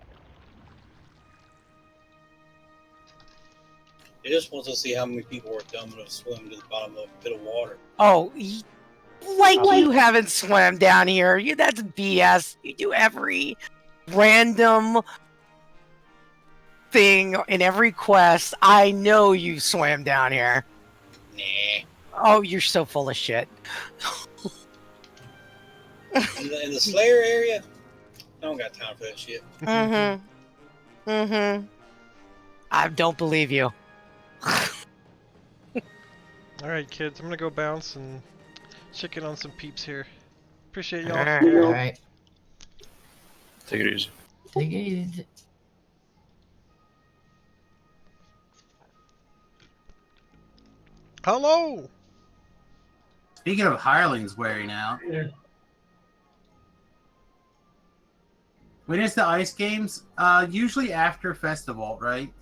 Speaker 10: It just wants to see how many people are dumb enough to swim to the bottom of a pit of water.
Speaker 9: Oh, you haven't swam down here. That's BS. You do every random thing in every quest. I know you swam down here.
Speaker 10: Nah.
Speaker 9: Oh, you're so full of shit.
Speaker 10: In the Slayer area, I don't got time for that shit.
Speaker 9: I don't believe you.
Speaker 6: Alright, kids. I'm gonna go bounce and check in on some peeps here. Appreciate y'all.
Speaker 2: Alright.
Speaker 3: Take it easy.
Speaker 2: Take it easy.
Speaker 6: Hello!
Speaker 16: Speaking of hirelings wearing out, when is the ice games? Usually after festival, right?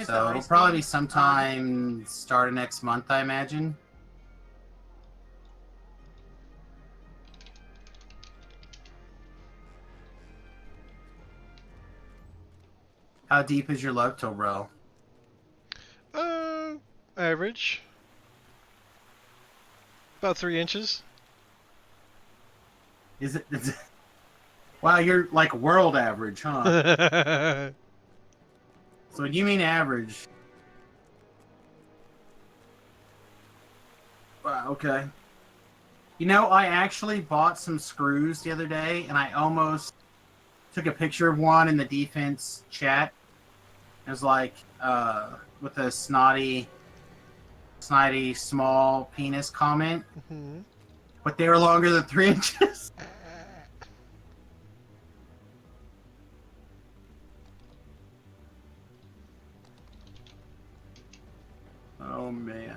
Speaker 16: So it'll probably be sometime start of next month, I imagine. How deep is your Lugto, bro?
Speaker 6: Average. About 3 inches.
Speaker 16: Is it? Wow, you're like world average, huh? So you mean average? Wow, okay. You know, I actually bought some screws the other day, and I almost took a picture of one in the defense chat. It was like, with a snotty small penis comment. But they were longer than 3 inches. Oh, man.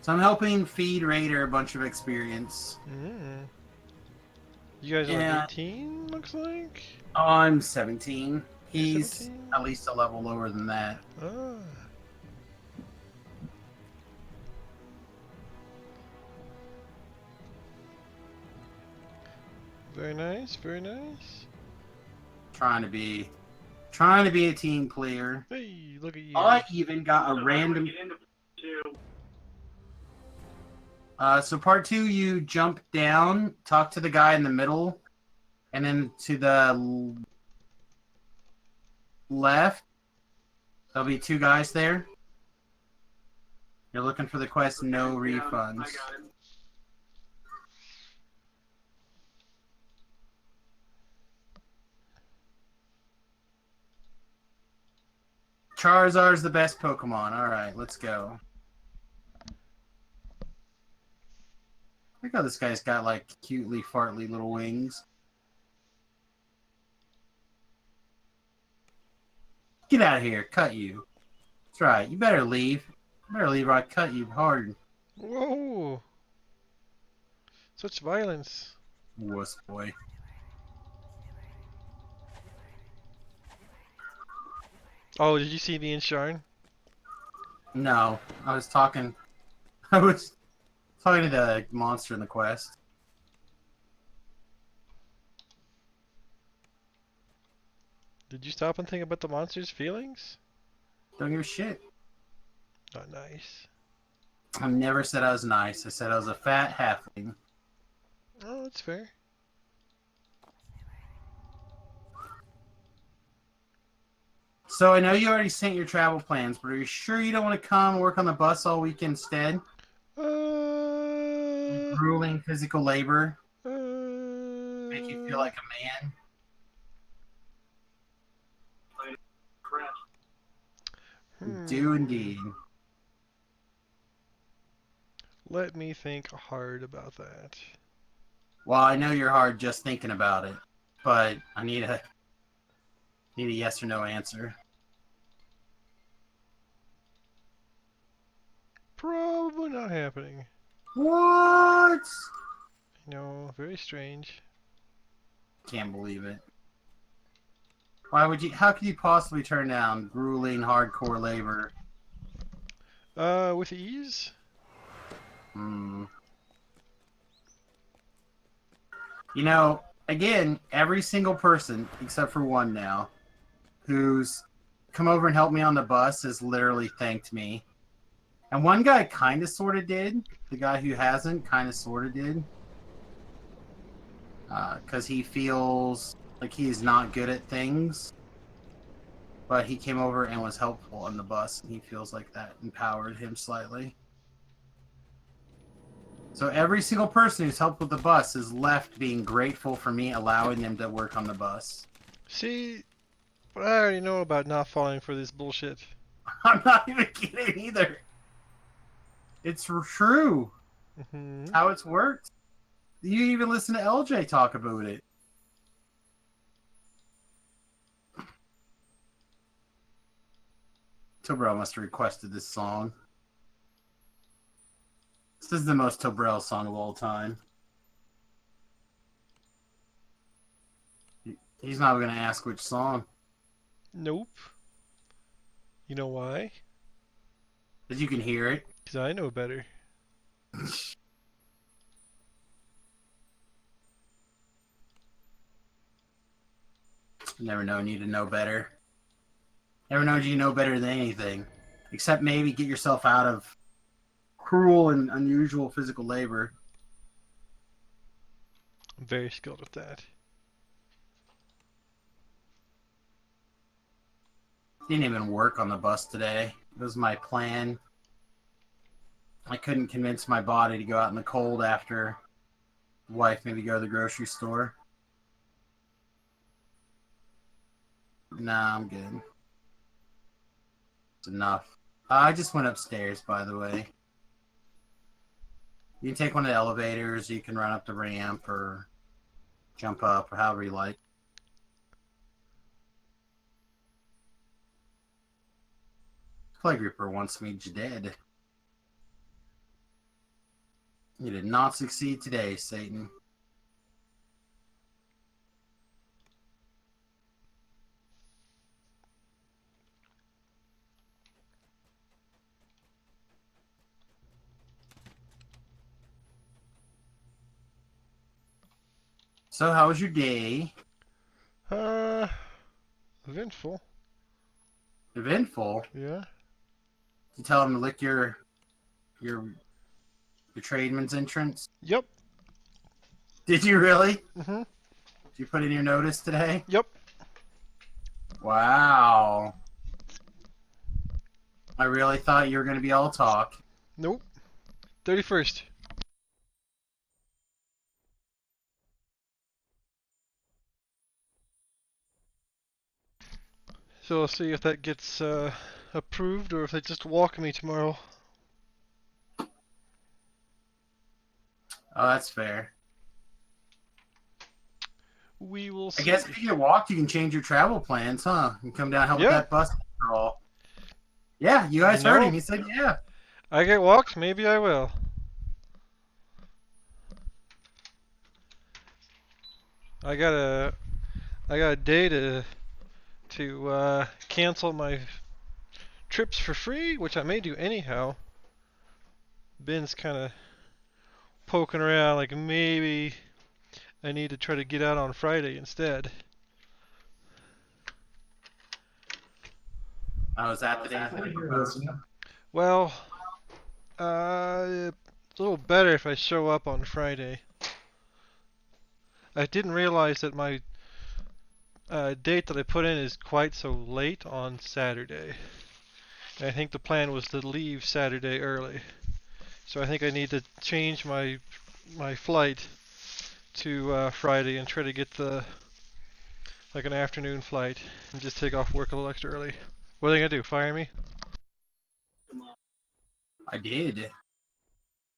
Speaker 16: So I'm helping feed Raider a bunch of experience.
Speaker 6: You guys
Speaker 16: Yeah.
Speaker 6: are 18, looks like?
Speaker 16: Oh, I'm 17. He's
Speaker 6: 17?
Speaker 16: at least a level lower than that.
Speaker 6: Ah. Very nice, very nice.
Speaker 16: Trying to be a team player.
Speaker 6: Hey, look at you.
Speaker 16: I even got a random. So part 2, you jump down, talk to the guy in the middle, and then to the left. There'll be 2 guys there. You're looking for the quest, no refunds. Charizard's the best Pokemon. Alright, let's go. Look how this guy's got like cutely fartly little wings. Get out of here. Cut you. That's right. You better leave. You better leave or I cut you hard.
Speaker 6: Whoa! Such violence.
Speaker 16: Wuss boy.
Speaker 6: Oh, did you see the Insharn?
Speaker 16: No. I was talking to the monster in the quest.
Speaker 6: Did you stop and think about the monster's feelings?
Speaker 16: Don't give a shit.
Speaker 6: Not nice.
Speaker 16: I never said I was nice. I said I was a fat halfling.
Speaker 6: Oh, that's fair.
Speaker 16: So I know you already sent your travel plans, but are you sure you don't want to come and work on the bus all week instead? Grueling physical labor. Make you feel like a man. Do indeed.
Speaker 6: Let me think hard about that.
Speaker 16: Well, I know you're hard just thinking about it, but I need a yes or no answer.
Speaker 6: Probably not happening.
Speaker 16: What?
Speaker 6: No, very strange.
Speaker 16: Can't believe it. Why would you? How could you possibly turn down grueling, hardcore labor?
Speaker 6: With ease?
Speaker 16: Hmm. You know, again, every single person, except for one now, who's come over and helped me on the bus has literally thanked me. And one guy kind of sort of did. The guy who hasn't kind of sort of did. Because he feels like he's not good at things. But he came over and was helpful on the bus, and he feels like that empowered him slightly. So every single person who's helped with the bus is left being grateful for me allowing them to work on the bus.
Speaker 6: See, but I already know about not falling for this bullshit.
Speaker 16: I'm not even kidding either. It's true.
Speaker 6: Mm-hmm.
Speaker 16: How it's worked. You even listen to LJ talk about it. Tobrel must have requested this song. This is the most Tobrel song of all time. He's not going to ask which song.
Speaker 6: Nope. You know why?
Speaker 16: Because you can hear it.
Speaker 6: Because I know better.
Speaker 16: Never known you to know better. Never known you to know better than anything. Except maybe get yourself out of cruel and unusual physical labor.
Speaker 6: I'm very skilled at that.
Speaker 16: Didn't even work on the bus today. It was my plan. I couldn't convince my body to go out in the cold after wife maybe go to the grocery store. Nah, I'm good. It's enough. I just went upstairs, by the way. You can take one of the elevators, you can run up the ramp, or jump up, or however you like. Plague Reaper wants me dead. You did not succeed today, Satan. So, how was your day?
Speaker 6: Eventful.
Speaker 16: Eventful?
Speaker 6: Yeah.
Speaker 16: You tell him to lick your tradesman's entrance?
Speaker 6: Yep.
Speaker 16: Did you really?
Speaker 6: Mm-hmm.
Speaker 16: Did you put in your notice today?
Speaker 6: Yep.
Speaker 16: Wow. I really thought you were going to be all talk.
Speaker 6: Nope. 31st. So I'll see if that gets approved or if they just walk me tomorrow.
Speaker 16: Oh, that's fair.
Speaker 6: We will see.
Speaker 16: I guess if you get walked, you can change your travel plans, huh? And come down and help with that bus crawl. Yeah, you guys heard him. He said, yeah.
Speaker 6: I get walked, maybe I will. I got a day to cancel my trips for free, which I may do anyhow. Ben's kind of poking around like maybe I need to try to get out on Friday instead.
Speaker 16: Oh, is that the day that you're proposing?
Speaker 6: Well, it's a little better if I show up on Friday. I didn't realize that my date that I put in is quite so late on Saturday. And I think the plan was to leave Saturday early. So I think I need to change my flight to Friday and try to get like an afternoon flight and just take off work a little extra early. What are they gonna do? Fire me?
Speaker 16: I did.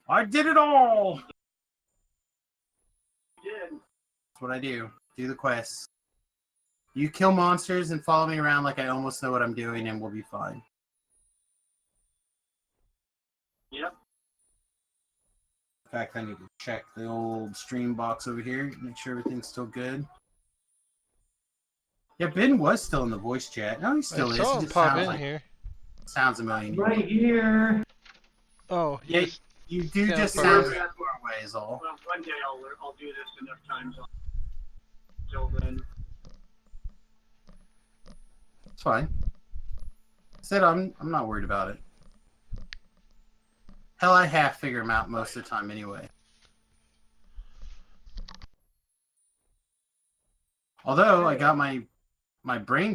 Speaker 16: I did it all! That's what I do. Do the quests. You kill monsters and follow me around like I almost know what I'm doing and we'll be fine.
Speaker 17: Yep.
Speaker 16: In fact, I need to check the old stream box over here, make sure everything's still good. Yeah, Ben was still in the voice chat. No, he still
Speaker 6: I
Speaker 16: is.
Speaker 6: saw
Speaker 16: He
Speaker 6: him
Speaker 16: just
Speaker 6: pop
Speaker 16: sounds
Speaker 6: in
Speaker 16: like,
Speaker 6: here.
Speaker 16: sounds a million.
Speaker 2: Right here.
Speaker 6: Oh,
Speaker 16: yeah, you do
Speaker 6: sounds
Speaker 16: just
Speaker 6: far
Speaker 16: sound
Speaker 6: away.
Speaker 16: far away is all.
Speaker 17: Well, one day I'll do this enough times. Till then.
Speaker 16: It's fine. Said I'm not worried about it. Hell, I half figure them out most of the time anyway. Although I got my brain